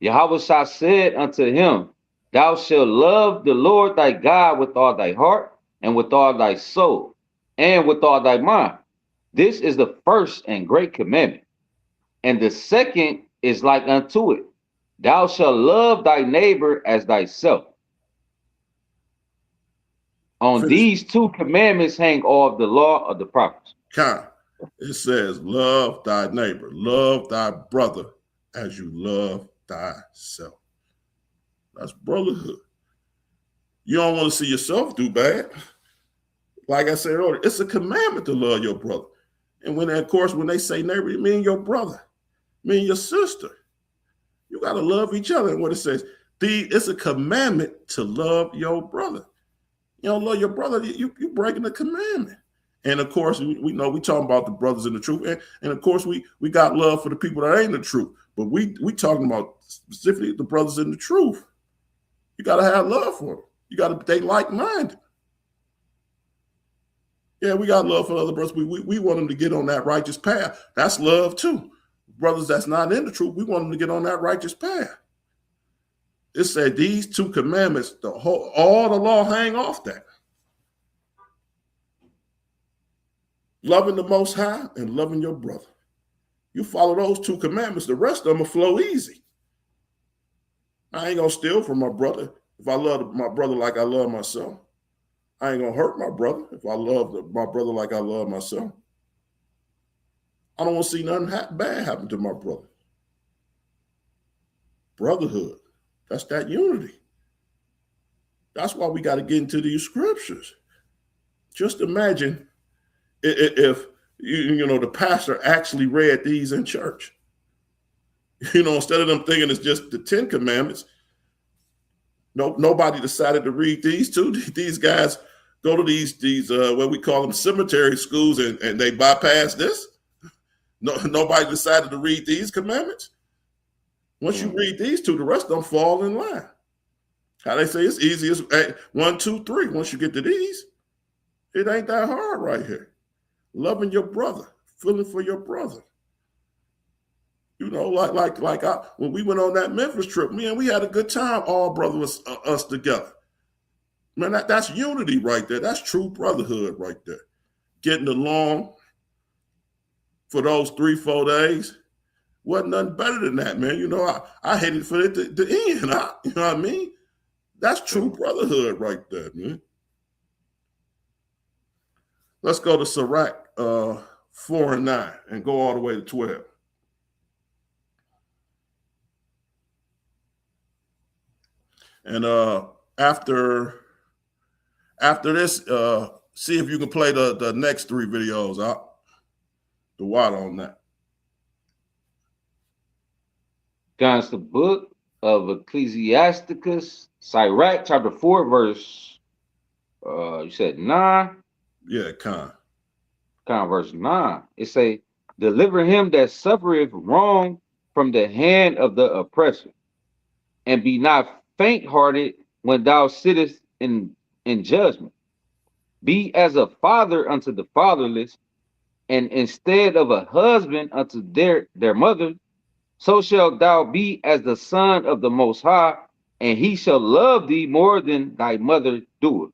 Yahweh said unto him, Thou shalt love the Lord thy God with all thy heart, and with all thy soul, and with all thy mind. This is the first and great commandment. And the second is like unto it. Thou shalt love thy neighbor as thyself. On these 2 commandments hang all of the law of the prophets. It says, love thy neighbor, love thy brother as you love thyself. That's brotherhood. You don't want to see yourself do bad. Like I said earlier, it's a commandment to love your brother. And when they say neighbor, it means your brother, mean your sister. You got to love each other. And what it says, it's a commandment to love your brother. You don't love your brother, you breaking the commandment. And of course, we know we talking about the brothers in the truth. And of course, we got love for the people that ain't the truth. But we talking about specifically the brothers in the truth. You got to have love for them. They like-minded. Yeah, we got love for other brothers. We want them to get on that righteous path. That's love too. Brothers that's not in the truth, we want them to get on that righteous path. It said these 2 commandments, all the law hang off that. Loving the Most High and loving your brother. You follow those 2 commandments, the rest of them will flow easy. I ain't going to steal from my brother if I love my brother like I love myself. I ain't going to hurt my brother if I love my brother like I love myself. I don't want to see nothing bad happen to my brother. Brotherhood. That's that unity. That's why we got to get into these scriptures. Just imagine if the pastor actually read these in church. Instead of them thinking it's just the 10 commandments, nobody decided to read these 2. These guys go to these what we call them cemetery schools and they bypass this. Nobody decided to read these commandments. Once you read these 2, the rest of them fall in line. How they say it's easy as 1, 2, 3. Once you get to these, it ain't that hard right here. Loving your brother, feeling for your brother. When we went on that Memphis trip, man, we had a good time. All brothers, us together. Man, that's unity right there. That's true brotherhood right there. Getting along for those 3-4 days. Wasn't nothing better than that, man. I hated for it to end. You know what I mean? That's true brotherhood right there, man. Let's go to Sirach 4 and 9, and go all the way to 12. And after this, see if you can play the next 3 videos out. The water on that. Guys, the book of Ecclesiasticus, Sirach, chapter 4, verse, you said 9? Yeah, verse 9. It say, deliver him that suffereth wrong from the hand of the oppressor, and be not faint-hearted when thou sittest in judgment. Be as a father unto the fatherless, and instead of a husband unto their mother, so shalt thou be as the son of the Most High, and he shall love thee more than thy mother doeth.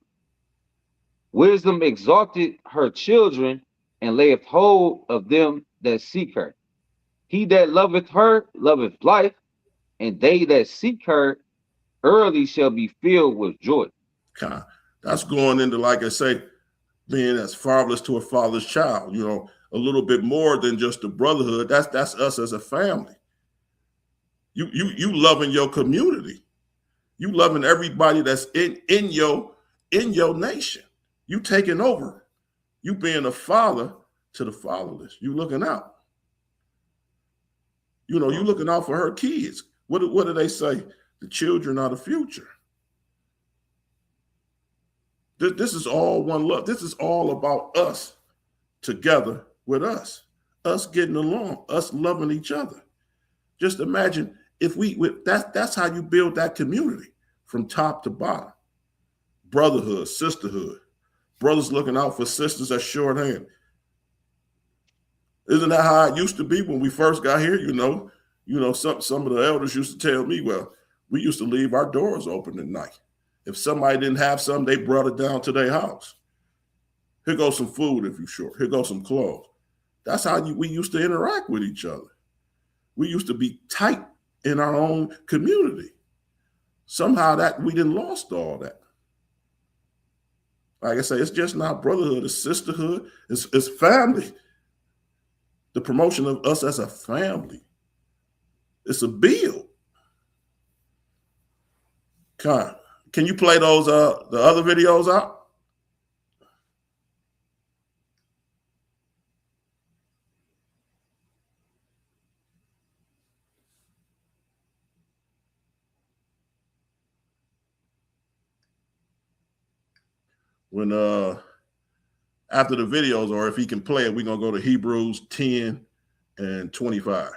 Wisdom exalted her children, and layeth hold of them that seek her. He that loveth her loveth life, and they that seek her early shall be filled with joy. That's going into, like I say, being as fatherless to a father's child, you know, a little bit more than just the brotherhood. That's us as a family. You loving your community. You loving everybody that's in your nation. You taking over. You being a father to the fatherless. You looking out. You know, you looking out for her kids. What do they say? The children are the future. This is all one love. This is all about us together with us getting along, us loving each other. Just imagine if that's how you build that community from top to bottom. Brotherhood, sisterhood, brothers looking out for sisters at shorthand. Isn't that how it used to be when we first got here? You know, some of the elders used to tell me, well, we used to leave our doors open at night. If somebody didn't have something, they brought it down to their house. Here goes some food if you're short. Here goes some clothes. That's how we used to interact with each other. We used to be tight in our own community. Somehow that we didn't lost all that. Like I say, it's just not brotherhood, it's sisterhood, it's family. The promotion of us as a family. It's a build. Can you play those the other videos out? When after the videos, or if he can play it, we're gonna go to Hebrews 10 and 25.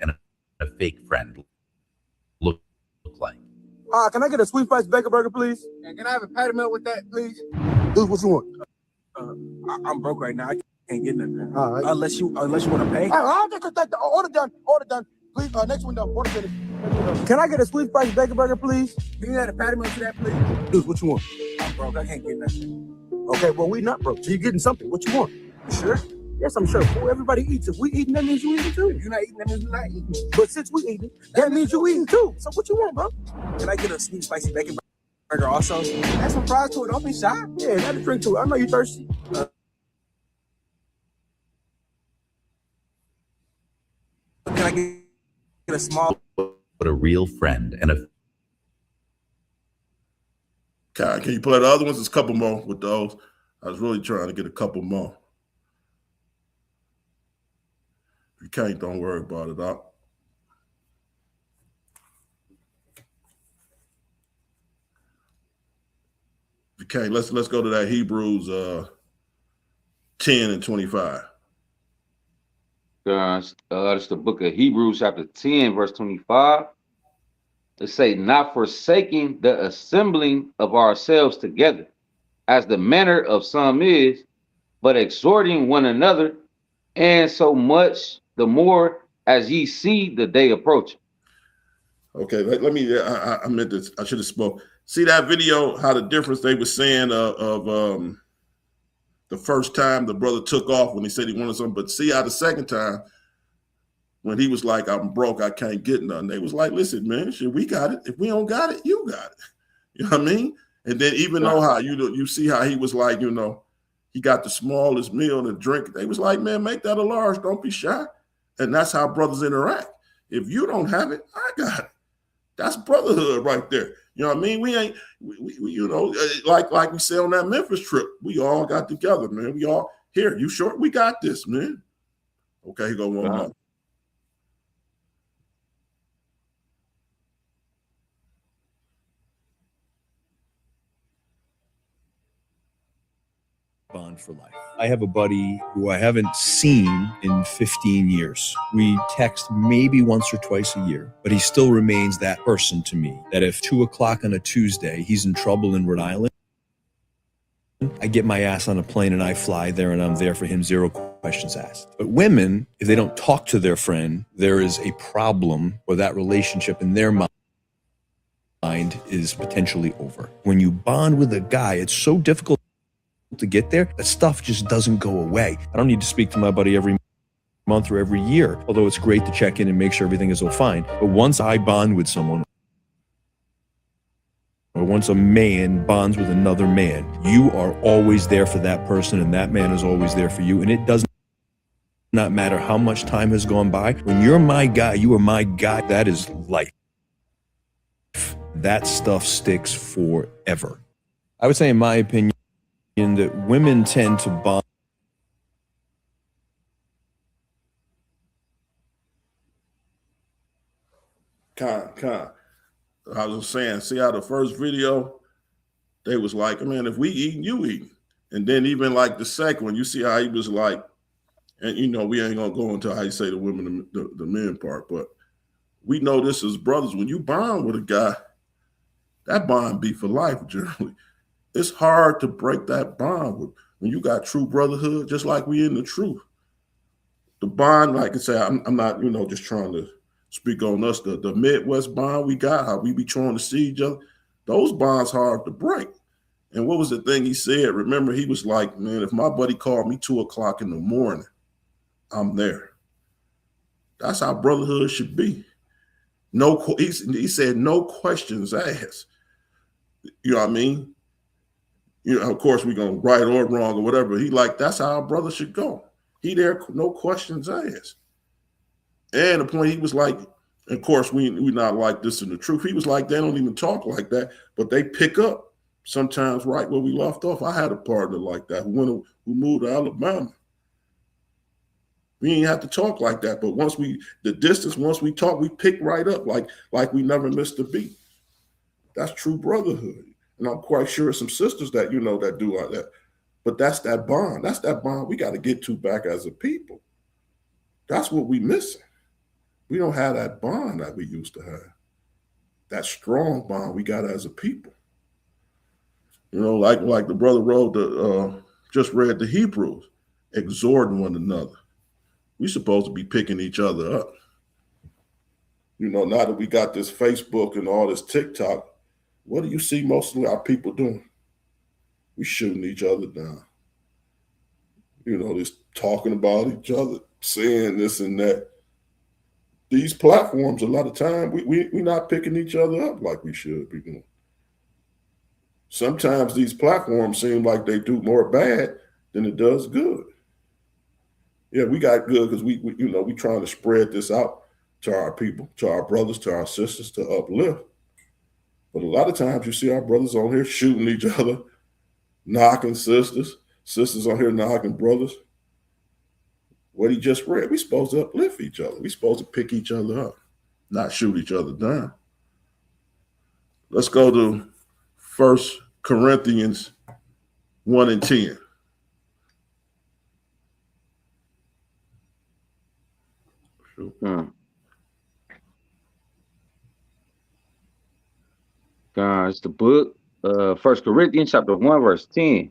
And a fake friend look like. Can I get a sweet spice bacon burger, please? And can I have a patty melt with that, please? Dude, what you want? I'm broke right now. I can't get nothing. All right. Unless you want to pay. Order done. Order done. Please, next window. Order finished. Can I get a sweet spice bacon burger, please? Can you add a patty melt to that, please? Dude, what you want? I'm broke. I can't get nothing. Okay, well, we not broke. So you're getting something. What you want? You sure? Yes, I'm sure. Well, everybody eats. If we eating, that means you eating too. If you're not eating, that means you're not eating. But since we eating, that means you eating too. So what you want, bro? Can I get a sweet spicy bacon burger also? Add some fries to it. Don't be shy. Yeah, add a drink to it. I know you're thirsty. Can I get a small? But a real friend and a. Can you play the other ones? There's a couple more with those. I was really trying to get a couple more. If you can't, don't worry about it. If you can't, let's go to that Hebrews 10 and 25. It's the book of Hebrews, chapter 10, verse 25. It say, not forsaking the assembling of ourselves together, as the manner of some is, but exhorting one another, and so much the more as ye see the day approaching. Okay, let me. I meant this. I should have spoke. See that video? How the difference they were saying of the first time the brother took off when he said he wanted something, but see how the second time when he was like, "I'm broke, I can't get nothing." They was like, "Listen, man, shit, we got it. If we don't got it, you got it." You know what I mean? And then even though how you see how he was like, he got the smallest meal and drink. They was like, "Man, make that a large. Don't be shy." And that's how brothers interact. If you don't have it, I got it. That's brotherhood right there. You know what I mean? We ain't, like we said on that Memphis trip, we all got together, man. We all here. You short? We got this, man. Okay, here go one more. Bond for life. I have a buddy who I haven't seen in 15 years. We text maybe once or twice a year, but he still remains that person to me, that if 2 o'clock on a Tuesday, he's in trouble in Rhode Island, I get my ass on a plane and I fly there and I'm there for him, zero questions asked. But women, if they don't talk to their friend, there is a problem or that relationship in their mind is potentially over. When you bond with a guy, it's so difficult to get there, that stuff just doesn't go away. I don't need to speak to my buddy every month or every year, although it's great to check in and make sure everything is all fine. But once I bond with someone, or once a man bonds with another man, you are always there for that person and that man is always there for you. And it does not matter how much time has gone by. When you're my guy, you are my guy. That is life. That stuff sticks forever. I would say, in my opinion, that women tend to bond. I was saying, see how the first video, they was like, man, if we eating, you eating. And then even like the second one, you see how he was like, and we ain't gonna go into how you say the women, the men part, but we know this as brothers. When you bond with a guy, that bond be for life, generally. It's hard to break that bond when you got true brotherhood, just like we in the truth. The bond, like I say, I'm not, just trying to speak on us. The Midwest bond we got, how we be trying to see each other, those bonds hard to break. And what was the thing he said? Remember, he was like, man, if my buddy called me 2 o'clock in the morning, I'm there. That's how brotherhood should be. He said, no questions asked. You know what I mean? Of course, we're going to right or wrong or whatever. He like, that's how a brother should go. He there, no questions asked. And the point he was like, of course, we not like this in the truth. He was like, they don't even talk like that, but they pick up sometimes right where we left off. I had a partner like that who moved to Alabama. We ain't have to talk like that, but once we talk, we pick right up like we never missed a beat. That's true brotherhood. And I'm quite sure some sisters that that do like that. But that's that bond. That's that bond we got to get to back as a people. That's what we missing. We don't have that bond that we used to have. That strong bond we got as a people. Like the brother wrote just read the Hebrews, exhorting one another. We supposed to be picking each other up. Now that we got this Facebook and all this TikTok, what do you see most of our people doing? We shooting each other down. Just talking about each other, saying this and that. These platforms, a lot of time, we not picking each other up like we should be doing. Sometimes these platforms seem like they do more bad than it does good. Yeah, we got good because we trying to spread this out to our people, to our brothers, to our sisters, to uplift. But a lot of times you see our brothers on here shooting each other, knocking sisters on here knocking brothers. What he just read, we supposed to uplift each other. We supposed to pick each other up, not shoot each other down. Let's go to 1 Corinthians 1 and 10. It's the book, 1 Corinthians chapter 1, verse 10.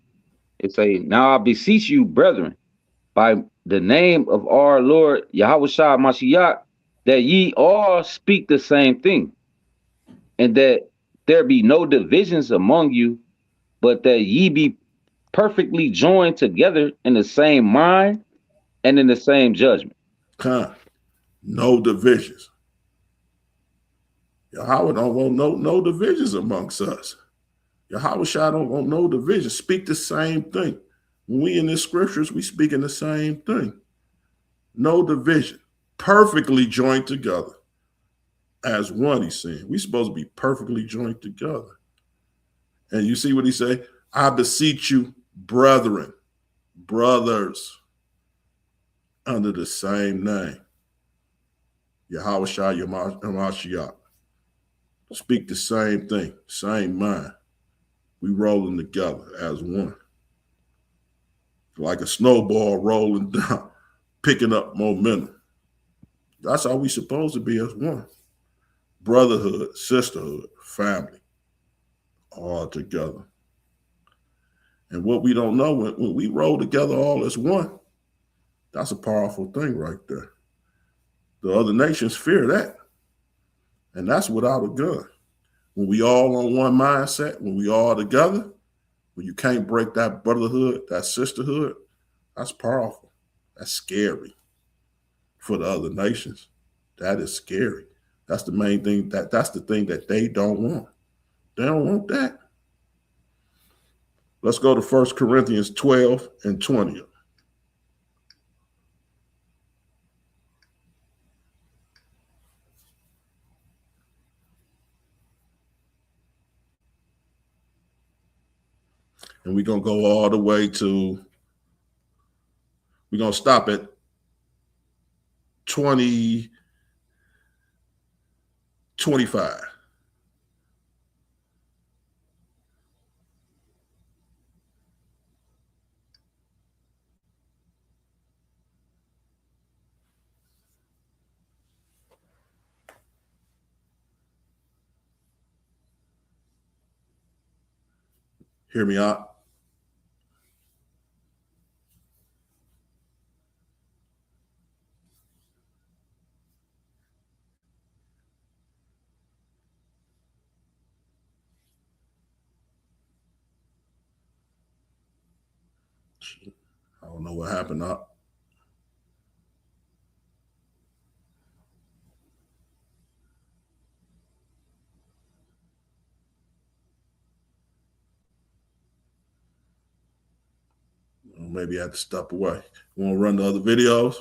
It say, now I beseech you, brethren, by the name of our Lord Yahweh Shah Mashiach, that ye all speak the same thing, and that there be no divisions among you, but that ye be perfectly joined together in the same mind and in the same judgment. No divisions. Yahweh don't want no divisions amongst us. Yahweh Shah don't want no division. Speak the same thing. When we in the scriptures, we speak in the same thing. No division. Perfectly joined together as one, he's saying. We're supposed to be perfectly joined together. And you see what he say? I beseech you, brethren, brothers, under the same name. Yahweh Shah Yamashiach. Speak the same thing, same mind. We rolling together as one. Like a snowball rolling down, picking up momentum. That's how we supposed to be as one. Brotherhood, sisterhood, family, all together. And what we don't know, when we roll together all as one, that's a powerful thing right there. The other nations fear that. And that's without a gun. When we all on one mindset, when we all together, when you can't break that brotherhood, that sisterhood, that's powerful. That's scary for the other nations. That is scary. That's the main thing. That's the thing that they don't want. They don't want that. Let's go to 1 Corinthians 12 and 20. And we're going to go all the way to, we're going to stop at 25. Hear me out. I don't know what happened up. Maybe I had to step away. You want to run the other videos?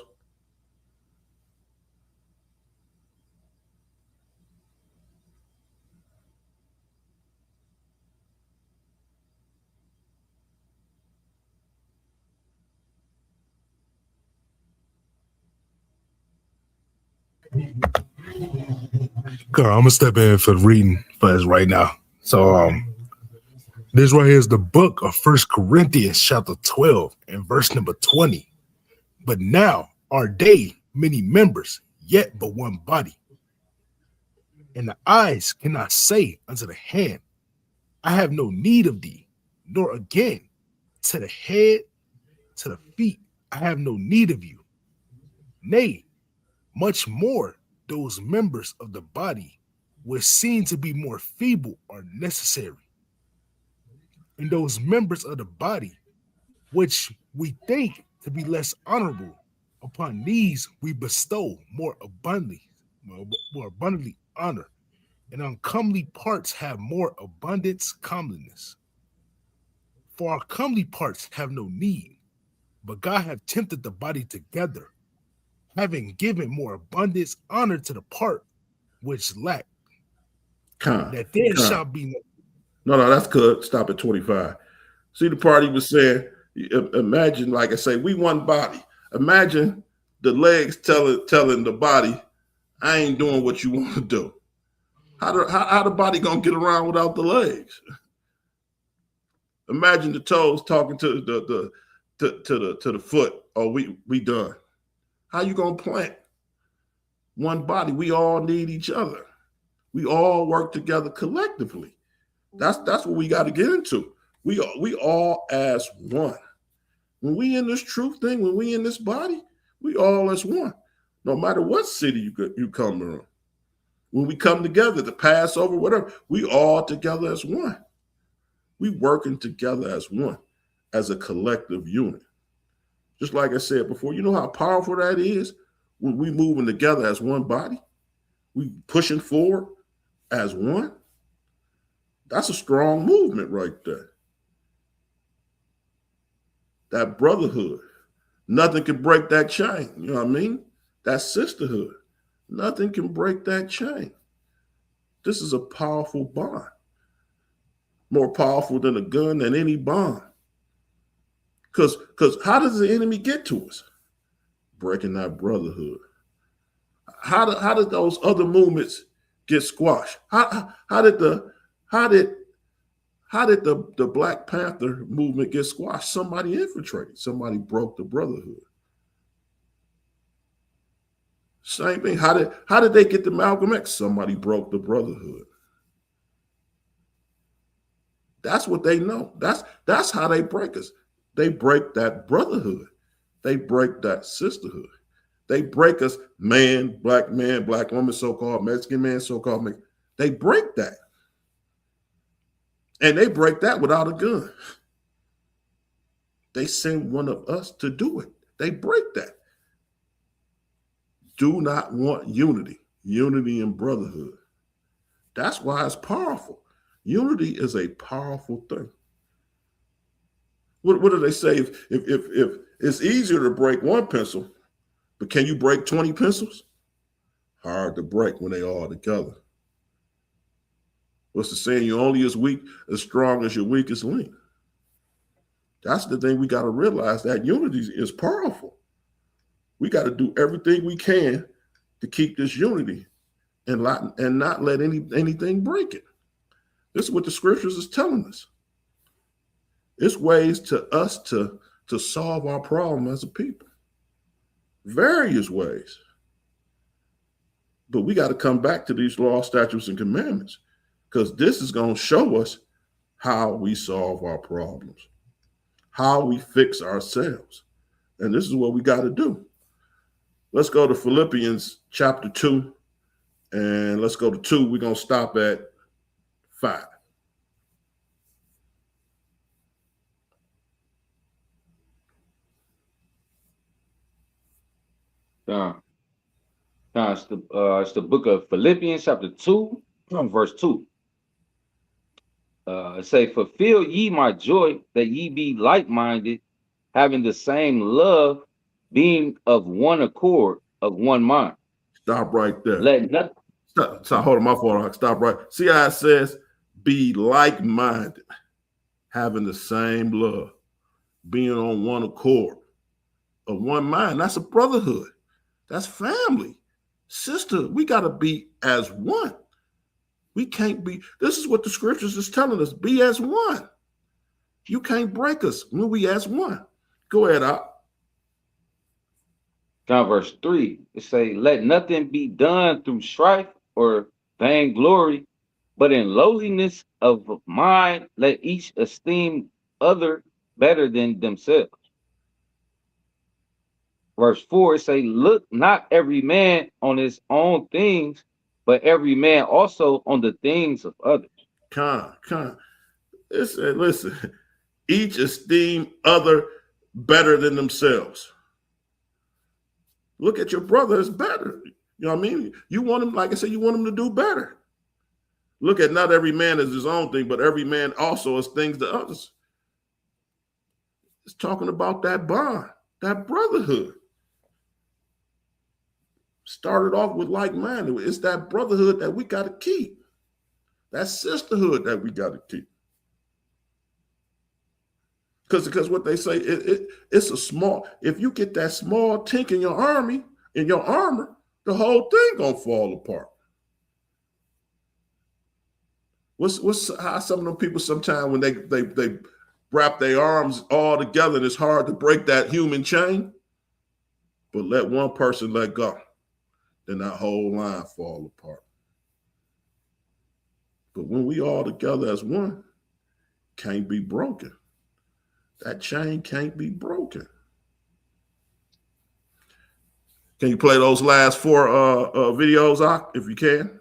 Girl, I'm gonna step in for the reading for us right now. So this right here is the book of 1 Corinthians chapter 12 and verse number 20. But now are they many members, yet but one body. And the eyes cannot say unto the hand, I have no need of thee, nor again to the head, to the feet, I have no need of you. Nay, much more those members of the body which seem to be more feeble are necessary. And those members of the body which we think to be less honorable, upon these we bestow more abundantly honor, and uncomely parts have more abundance comeliness. For our comely parts have no need, but God hath tempted the body together, having given more abundance honor to the part which lacked. That there shall be no, that's good. Stop at 25. See, the party was saying, imagine, like I say, we one body. Imagine the legs telling the body, I ain't doing what you want to do. How the body gonna get around without the legs? Imagine the toes talking to the foot. Oh, we done. How you gonna plant one body? We all need each other. We all work together collectively. That's what we got to get into. We all as one. When we in this truth thing, when we in this body, we all as one. No matter what city you come from. When we come together, the Passover, whatever, we all together as one. We working together as one, as a collective unit. Just like I said before, you know how powerful that is when we moving together as one body? We pushing forward as one. That's a strong movement right there. That brotherhood. Nothing can break that chain. You know what I mean? That sisterhood. Nothing can break that chain. This is a powerful bond. More powerful than a gun, than any bond. Because how does the enemy get to us? Breaking that brotherhood. How did those other movements get squashed? How did the Black Panther movement get squashed? Somebody infiltrated. Somebody broke the brotherhood. Same thing. How did they get to Malcolm X? Somebody broke the brotherhood. That's what they know. That's how they break us. They break that brotherhood. They break that sisterhood. They break us, man, black woman, so-called Mexican man, so-called Mexican. They break that. And they break that without a gun. They send one of us to do it. They break that. Do not want unity and brotherhood. That's why it's powerful. Unity is a powerful thing. What do they say? If it's easier to break one pencil, but can you break 20 pencils? Hard to break when they all together. What's the saying? You're only as strong as your weakest link. That's the thing we got to realize, that unity is powerful. We got to do everything we can to keep this unity and not let anything break it. This is what the scriptures is telling us. It's ways to us to solve our problem as a people. Various ways. But we got to come back to these laws, statutes, and commandments, because this is going to show us how we solve our problems, how we fix ourselves. And this is what we got to do. Let's go to Philippians chapter 2, and let's go to 2. We're going to stop at 5. It's the book of Philippians chapter 2, verse 2. It say, fulfill ye my joy, that ye be like-minded, having the same love, being of one accord, of one mind. Stop right there. Stop, hold on, my fault. Stop right. See how it says, be like-minded, having the same love, being on one accord, of one mind. That's a brotherhood. That's family. Sister, we got to be as one. We can't be, this is what the scriptures is telling us, be as one. You can't break us when we as one. Go ahead, Op. Verse 3, it say, let nothing be done through strife or vainglory, but in lowliness of mind, let each esteem other better than themselves. Verse 4, it say, look not every man on his own things, but every man also on the things of others. Listen, each esteem other better than themselves. Look at your brother as better. You know what I mean? You want him, like I said, you want him to do better. Look at not every man as his own thing, but every man also as things to others. It's talking about that bond, that brotherhood. Started off with like-minded. It's that brotherhood that we got to keep. That sisterhood that we got to keep. Because what they say, it's a small, if you get that small tink in your armor, the whole thing gonna fall apart. What's how some of them people sometimes when they wrap their arms all together and it's hard to break that human chain, but let one person let go, then that whole line fall apart. But when we all together as one, can't be broken. That chain can't be broken. Can you play those last 4 videos, Ak, if you can?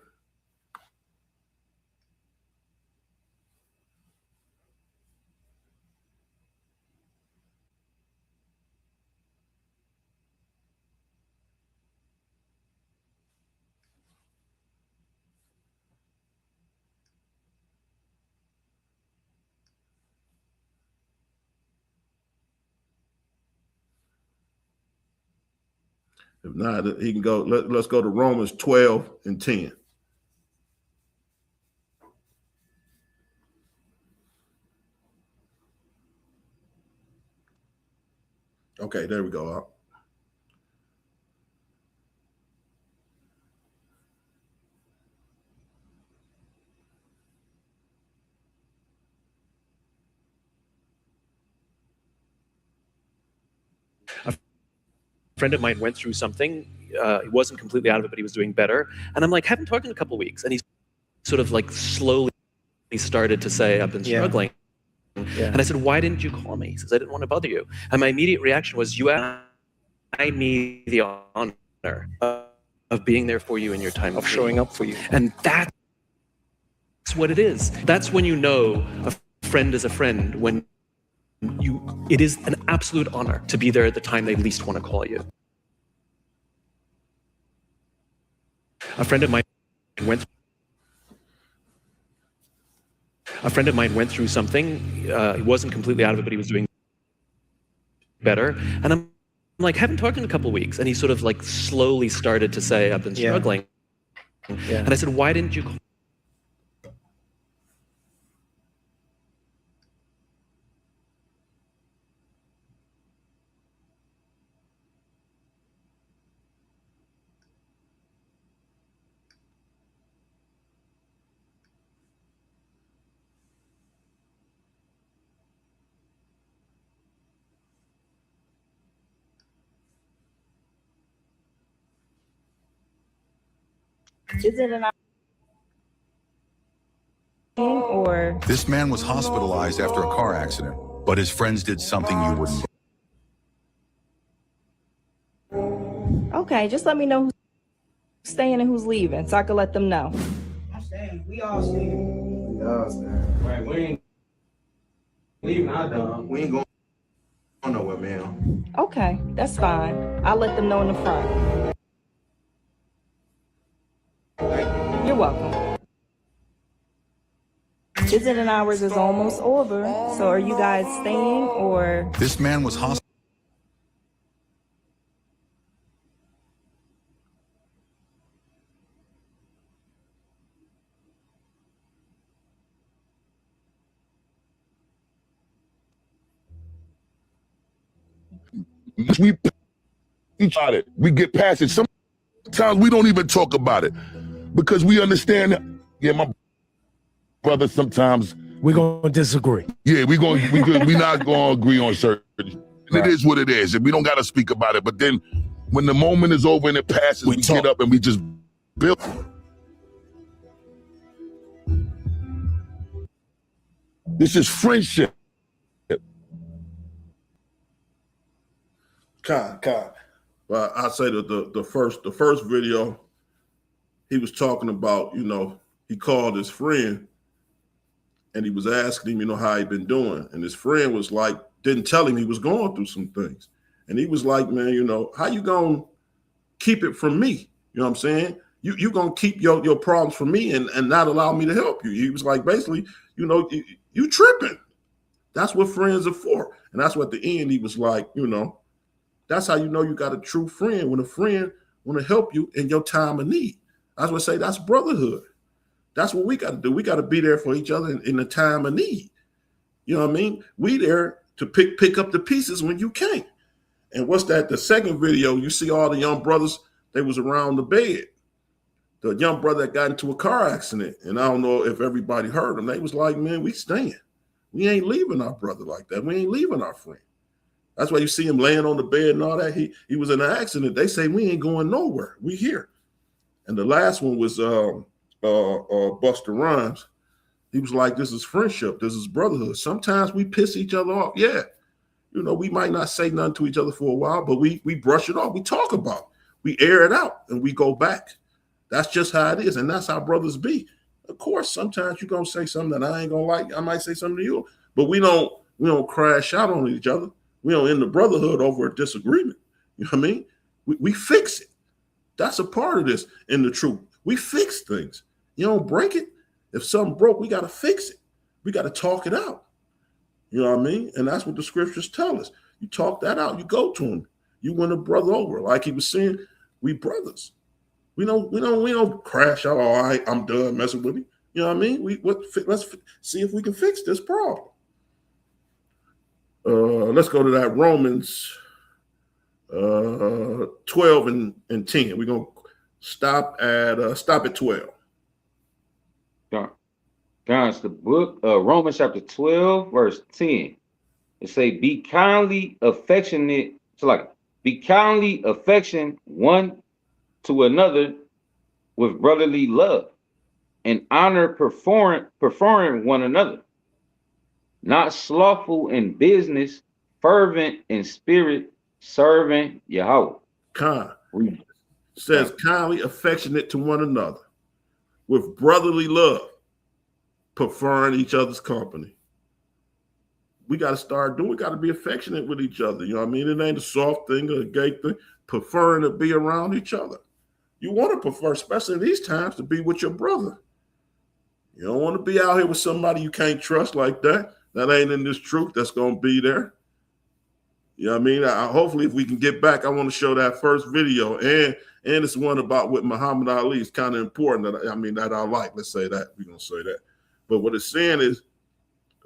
If not, he can go. Let's go to Romans 12 and 10. Okay, there we go, Ak. Friend of mine went through something. He wasn't completely out of it, but he was doing better. And I'm like, haven't talked in a couple of weeks. And he's sort of like slowly started to say, I've been struggling. Yeah. And I said, why didn't you call me? He says, I didn't want to bother you. And my immediate reaction was, you asked me the honor of being there for you in your time of showing up for you. And that's what it is. That's when you know a friend is a friend, when it is an absolute honor to be there at the time they least want to call you. A friend of mine went through something. He wasn't completely out of it, but he was doing better. And I'm like, haven't talked in a couple of weeks. And he sort of like slowly started to say, I've been struggling. Yeah. And I said, why didn't you call? Is it an or This man was hospitalized after a car accident, but his friends did something you wouldn't. Okay, just let me know who's staying and who's leaving so I can let them know. I'm staying. We all staying. We all staying. Right, we ain't leaving our dog. We ain't going nowhere, man. Okay, that's fine. I'll let them know in the front. You're welcome. Visiting hours is almost over, so are you guys staying or? This man was hospitalized. We try it. We get past it. Sometimes we don't even talk about it because we understand. Yeah, my brother. Sometimes we're gonna disagree. Yeah, we're not gonna agree on certain. Right. It is what it is, and we don't gotta speak about it. But then, when the moment is over and it passes, we get up and we just build. This is friendship. Well, I say that the first video, he was talking about, he called his friend and he was asking him, how he been doing. And his friend was like, didn't tell him he was going through some things. And he was like, man, how you gonna keep it from me? You know what I'm saying? You gonna keep your problems from me and not allow me to help you. He was like, basically, you tripping. That's what friends are for. And that's what at the end he was like, that's how you know you got a true friend, when a friend want to help you in your time of need. I was say that's brotherhood. That's what we got to do. We got to be there for each other in the time of need. You know what I mean? We there to pick up the pieces when you can't. And what's that? The second video, you see all the young brothers, they was around the bed. The young brother that got into a car accident, and I don't know if everybody heard them. They was like, man, we staying. We ain't leaving our brother like that. We ain't leaving our friend. That's why you see him laying on the bed and all that. He was in an accident. They say we ain't going nowhere. We here. And the last one was Busta Rhymes. He was like, this is friendship. This is brotherhood. Sometimes we piss each other off. Yeah, You know, we might not say nothing to each other for a while, but we brush it off. We talk about it. We air it out and we go back. That's just how it is. And that's how brothers be. Of course, sometimes you're going to say something that I ain't going to like. I might say something to you, but we don't crash out on each other. We don't end the brotherhood over a disagreement. You know what I mean? We fix it. That's a part of this in the truth. We fix things. You don't break it. If something broke, we got to fix it. We got to talk it out. You know what I mean? And that's what the scriptures tell us. You talk that out. You go to him. You win a brother over. Like he was saying, we brothers. We don't crash out. All right, I'm done messing with me. You know what I mean? Let's see if we can fix this problem. Let's go to that Romans 12 and 10. We're gonna stop at 12. Guys, the book Romans chapter 12, verse 10. It say, be kindly affectionate. So like, be kindly affectionate one to another with brotherly love, and honor preferring one another, not slothful in business, fervent in spirit, serving Yahweh. Says kindly affectionate to one another with brotherly love, preferring each other's company. We got to start doing, we got to be affectionate with each other. You know what I mean? It ain't a soft thing or a gay thing, preferring to be around each other. You want to prefer, especially in these times, to be with your brother. You don't want to be out here with somebody you can't trust like that. That ain't in this truth that's going to be there. You know what I mean? Hopefully, if we can get back, I want to show that first video. And it's one about with Muhammad Ali. It's kind of important that I like. Let's say that. We're going to say that. But what it's saying is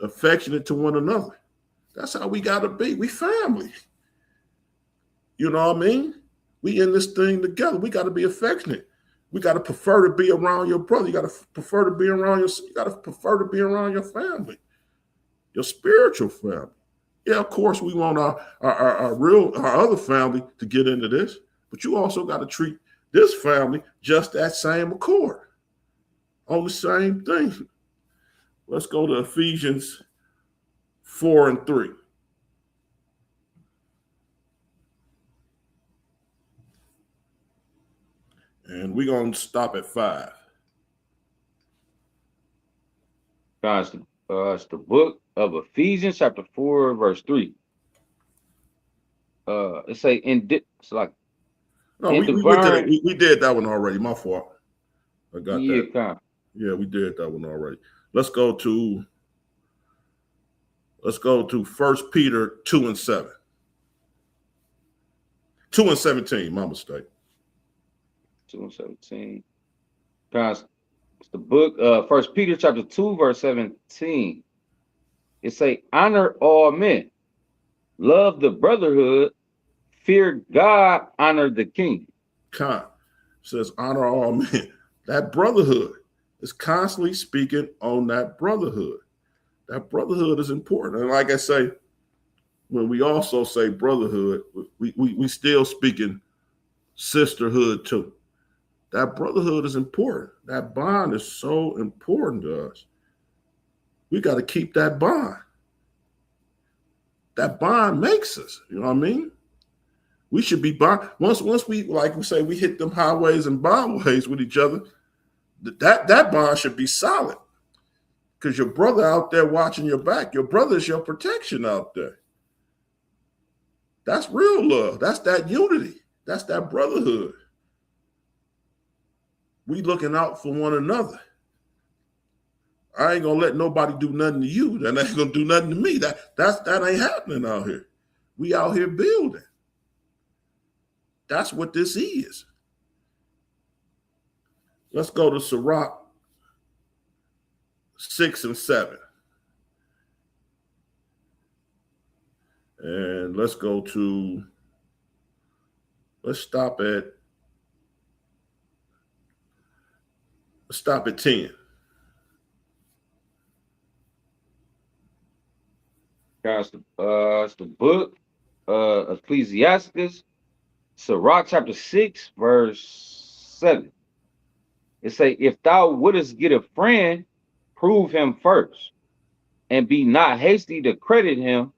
affectionate to one another. That's how we got to be. We family. You know what I mean? We in this thing together. We got to be affectionate. We got to prefer to be around your brother. You got to prefer to be around your family, your spiritual family. Yeah, of course, we want our other family to get into this, but you also got to treat this family just that same accord on the same thing. Let's go to Ephesians 4 and 3. And we're going to stop at 5. Guys, it's the book of Ephesians, chapter 4, verse 3. It say, it's like, no, we did that one already. My fault. I got that. Yeah, we did that one already. Let's go to 1 Peter 2 and 7. 2 and 17, my mistake. 2 and 17. Guys, it's the book 1 Peter chapter 2, verse 17. It say, honor all men, love the brotherhood, fear God, honor the king. It says honor all men. That brotherhood is constantly speaking on that brotherhood. That brotherhood is important. And like I say, when we also say brotherhood, we still speaking sisterhood too. That brotherhood is important. That bond is so important to us. We got to keep that bond. That bond makes us, you know what I mean? We should be bond. Once we, like we say, we hit them highways and byways with each other, that bond should be solid. Because your brother out there watching your back, your brother is your protection out there. That's real love. That's that unity. That's that brotherhood. We looking out for one another. I ain't gonna let nobody do nothing to you. That ain't gonna do nothing to me. That ain't happening out here. We out here building. That's what this is. Let's go to Sirach 6 and 7. And let's stop at 10. Guys, it's the book Ecclesiastes, Sirach chapter 6, verse 7. It say, if thou wouldest get a friend, prove him first, and be not hasty to credit him,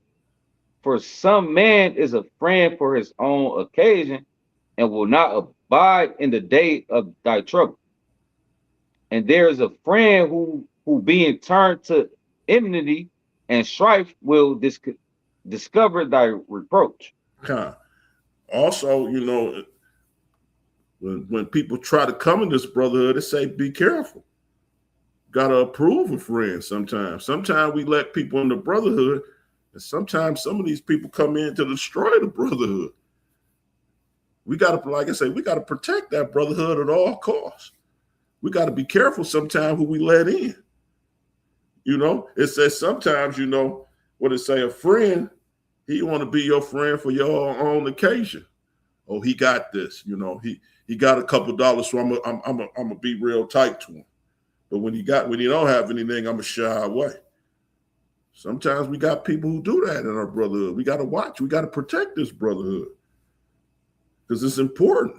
For some man is a friend for his own occasion, and will not abide in the day of thy trouble. And there is a friend who being turned to enmity and strife will discover thy reproach. Also, you know, when people try to come in this brotherhood, they say, be careful. Got to approve of friends sometimes. Sometimes we let people in the brotherhood, and sometimes some of these people come in to destroy the brotherhood. We got to, like I say, we got to protect that brotherhood at all costs. We got to be careful sometimes who we let in. You know, it says sometimes, you know, what it say, a friend, he want to be your friend for your own occasion. Oh, he got this, you know, he got a couple dollars, so I'm gonna be real tight to him. But when you don't have anything, I'm gonna shy away. Sometimes we got people who do that in our brotherhood. We got to watch. We got to protect this brotherhood because it's important.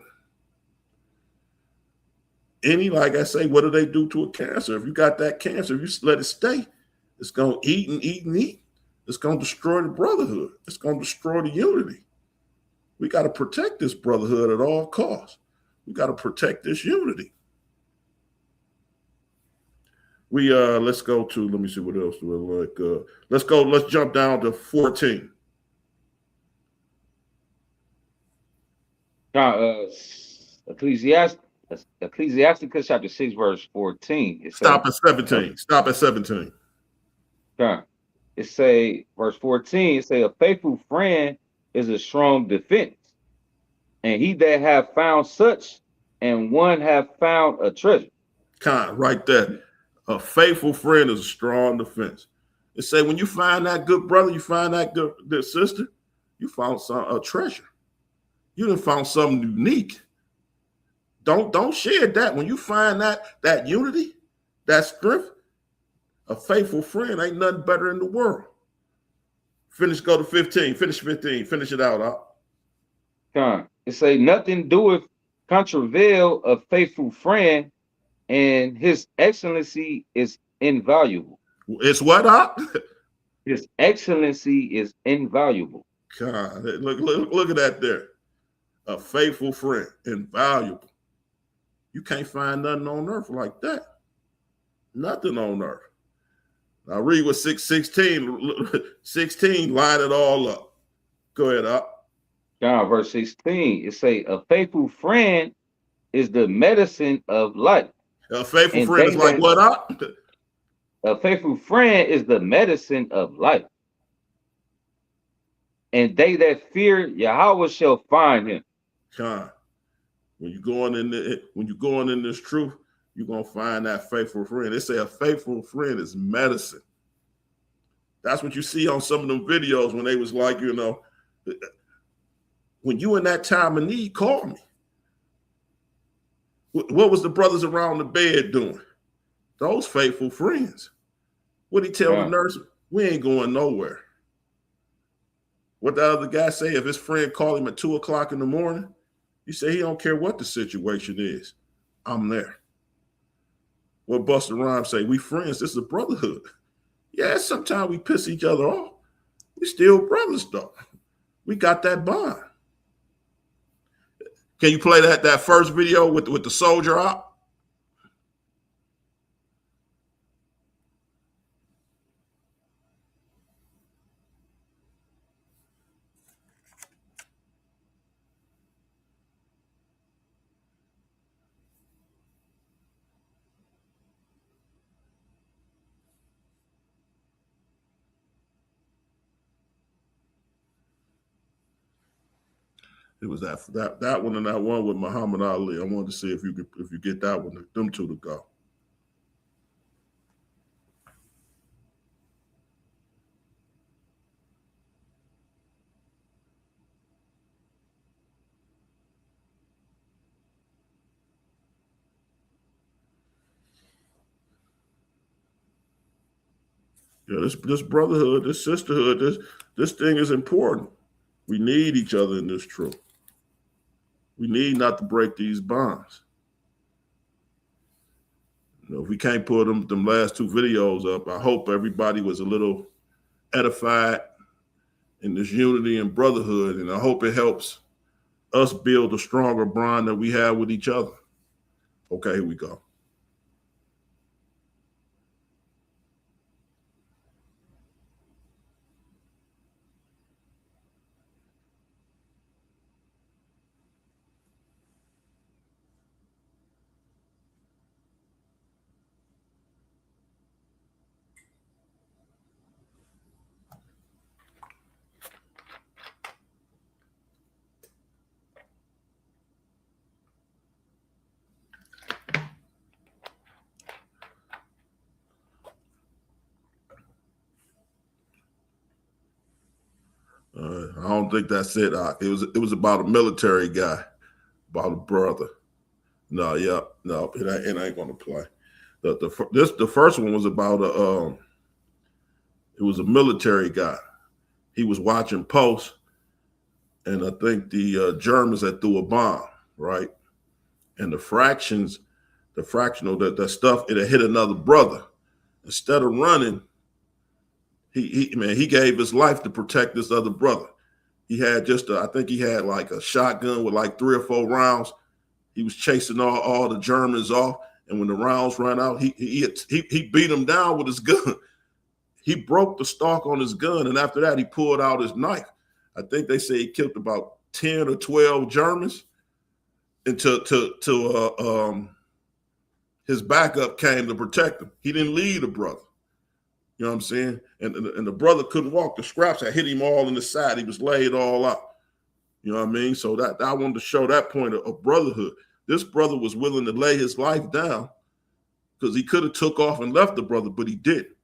Like I say, what do they do to a cancer? If you got that cancer, if you let it stay, it's going to eat and eat and eat. It's going to destroy the brotherhood. It's going to destroy the unity. We got to protect this brotherhood at all costs. We got to protect this unity. Let's go to, let me see what else do I like. Let's jump down to 14. Ecclesiasticus chapter 6, verse 14. Stop at 17. Stop at 17. Okay. It say, verse 14, it say, a faithful friend is a strong defense, and he that have found such, and one have found a treasure. Right there. A faithful friend is a strong defense. It say when you find that good brother, you find that good sister, you found a treasure. You done found something unique. Don't share that. When you find that unity, that strength, a faithful friend ain't nothing better in the world. Go to 15. Finish 15. Finish it out. It say nothing doeth contravail a faithful friend, and his excellency is invaluable. It's what up? His excellency is invaluable. God, look at that there. A faithful friend, invaluable. You can't find nothing on earth like that. Nothing on earth. Now read what 16 line it all up. Go ahead, up. Verse 16, it say, a faithful friend is the medicine of life. A faithful friend is like what up? A faithful friend is the medicine of life. And they that fear Yahweh shall find him. When you're going in this truth, you're gonna find that faithful friend. They say a faithful friend is medicine. That's what you see on some of them videos when they was like, you know, when you in that time of need, call me. What was the brothers around the bed doing? Those faithful friends. What he tell the nurse? We ain't going nowhere. What the other guy say? If his friend called him at 2 o'clock in the morning, you say he don't care what the situation is. I'm there. What Busta Rhymes say? We friends. This is a brotherhood. Yeah, sometimes we piss each other off. We still brothers though. We got that bond. Can you play that first video with the soldier up? It was that one and that one with Muhammad Ali. I wanted to see if you get that one, them two to go. Yeah, this brotherhood, this sisterhood, this thing is important. We need each other in this truth. We need not to break these bonds. You know, if we can't put them last two videos up, I hope everybody was a little edified in this unity and brotherhood. And I hope it helps us build a stronger bond that we have with each other. Okay, here we go. I don't think that's it. It was about a military guy, about a brother. No, yeah, no, it ain't gonna play. The first one was about it was a military guy. He was watching posts, and I think the Germans had threw a bomb, right? And the fractional, that stuff, it had hit another brother. Instead of running, he gave his life to protect this other brother. He had I think he had like a shotgun with like 3 or 4 rounds. He was chasing all the Germans off, and when the rounds ran out, he beat him down with his gun. He broke the stock on his gun, and after that, he pulled out his knife. I think they say he killed about 10 or 12 Germans, until his backup came to protect him. He didn't leave the brother. You know what I'm saying? And the brother couldn't walk. The scraps had hit him all in the side. He was laid all out. You know what I mean? So that I wanted to show that point of brotherhood. This brother was willing to lay his life down because he could have took off and left the brother, but he didn't.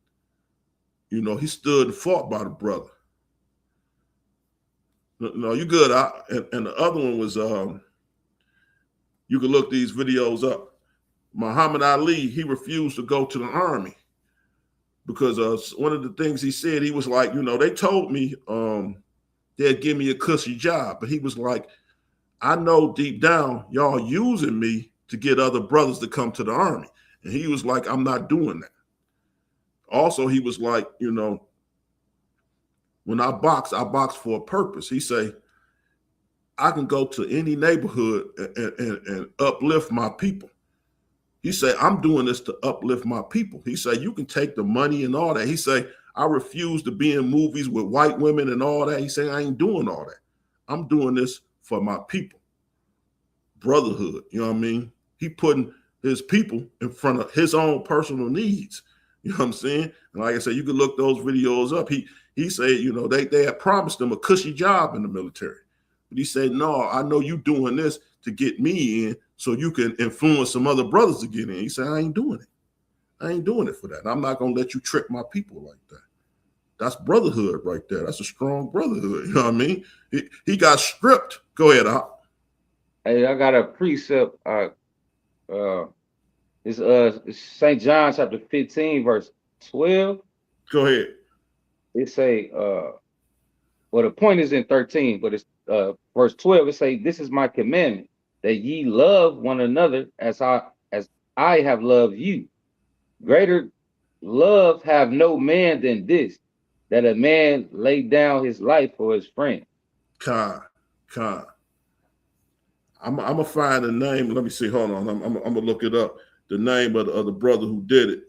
You know, he stood and fought by the brother. No, you good. And the other one was, you can look these videos up. Muhammad Ali, he refused to go to the army because one of the things he said, he was like, you know, they told me they'd give me a cushy job, but he was like, I know deep down y'all using me to get other brothers to come to the army. And he was like, I'm not doing that. Also, he was like, you know, when I box for a purpose. He say, I can go to any neighborhood and uplift my people. He say, I'm doing this to uplift my people. He say, you can take the money and all that. He say, I refuse to be in movies with white women and all that. He say, I ain't doing all that. I'm doing this for my people. Brotherhood, you know what I mean? He putting his people in front of his own personal needs. You know what I'm saying? And like I said, you can look those videos up. He said, you know, they had promised him a cushy job in the military. But he said, no, I know you doing this to get me in so you can influence some other brothers to get in. He said, I ain't doing it. I ain't doing it for that. I'm not going to let you trick my people like that. That's brotherhood right there. That's a strong brotherhood. You know what I mean? He got stripped. Go ahead, Op. Hey, I got a precept. It's St. John chapter 15, verse 12. Go ahead. It say, well, the point is in 13, but it's verse 12. It say, this is my commandment, that ye love one another as I have loved you. Greater love have no man than this, that a man lay down his life for his friend. Con. I'm gonna find the name. Let me see. Hold on. I'm gonna look it up. The name of the brother who did it,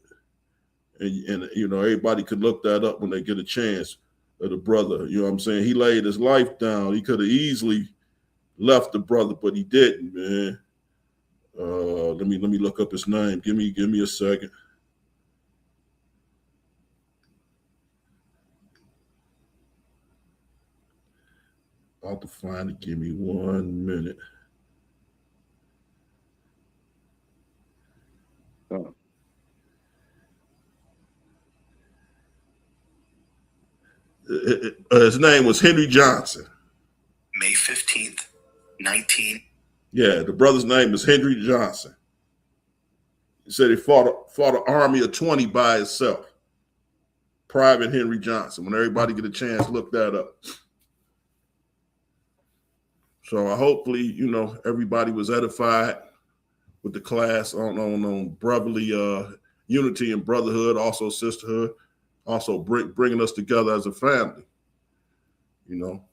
and you know, everybody could look that up when they get a chance. Of the brother, you know what I'm saying? He laid his life down. He could have easily left the brother, but he didn't, man. Let me look up his name. Give me a second. I'll have to find it. Give me 1 minute. His name was Henry Johnson. May 15th, 19. Yeah, the brother's name is Henry Johnson. He said he fought an army of 20 by himself. Private Henry Johnson. When everybody get a chance, look that up. So hopefully, you know, everybody was edified with the class on brotherly unity and brotherhood, also sisterhood, also bringing us together as a family. You know,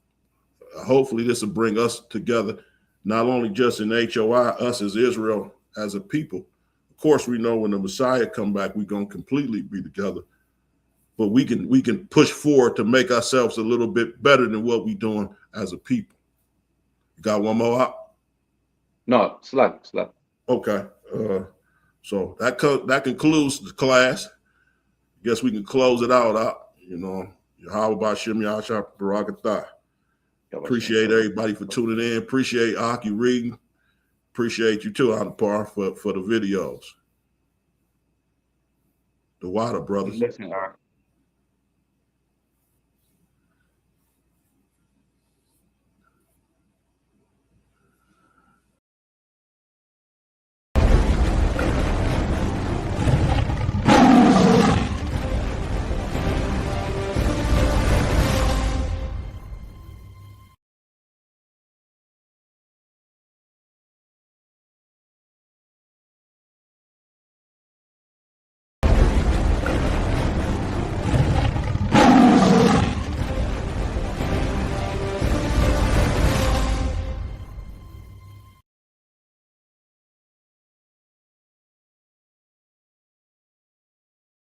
hopefully this will bring us together, not only just in HOI, us as Israel, as a people. Of course, we know when the Messiah come back, we're going to completely be together. But we can push forward to make ourselves a little bit better than what we're doing as a people. You got one more up? No, slap. Okay. So that concludes the class. Guess we can close it out. You know, Yahweh Shem Yahshua Barakatah. Appreciate everybody for tuning in. Appreciate Aki reading. Appreciate you too, Anapar, for the videos. The water, brothers. Listen,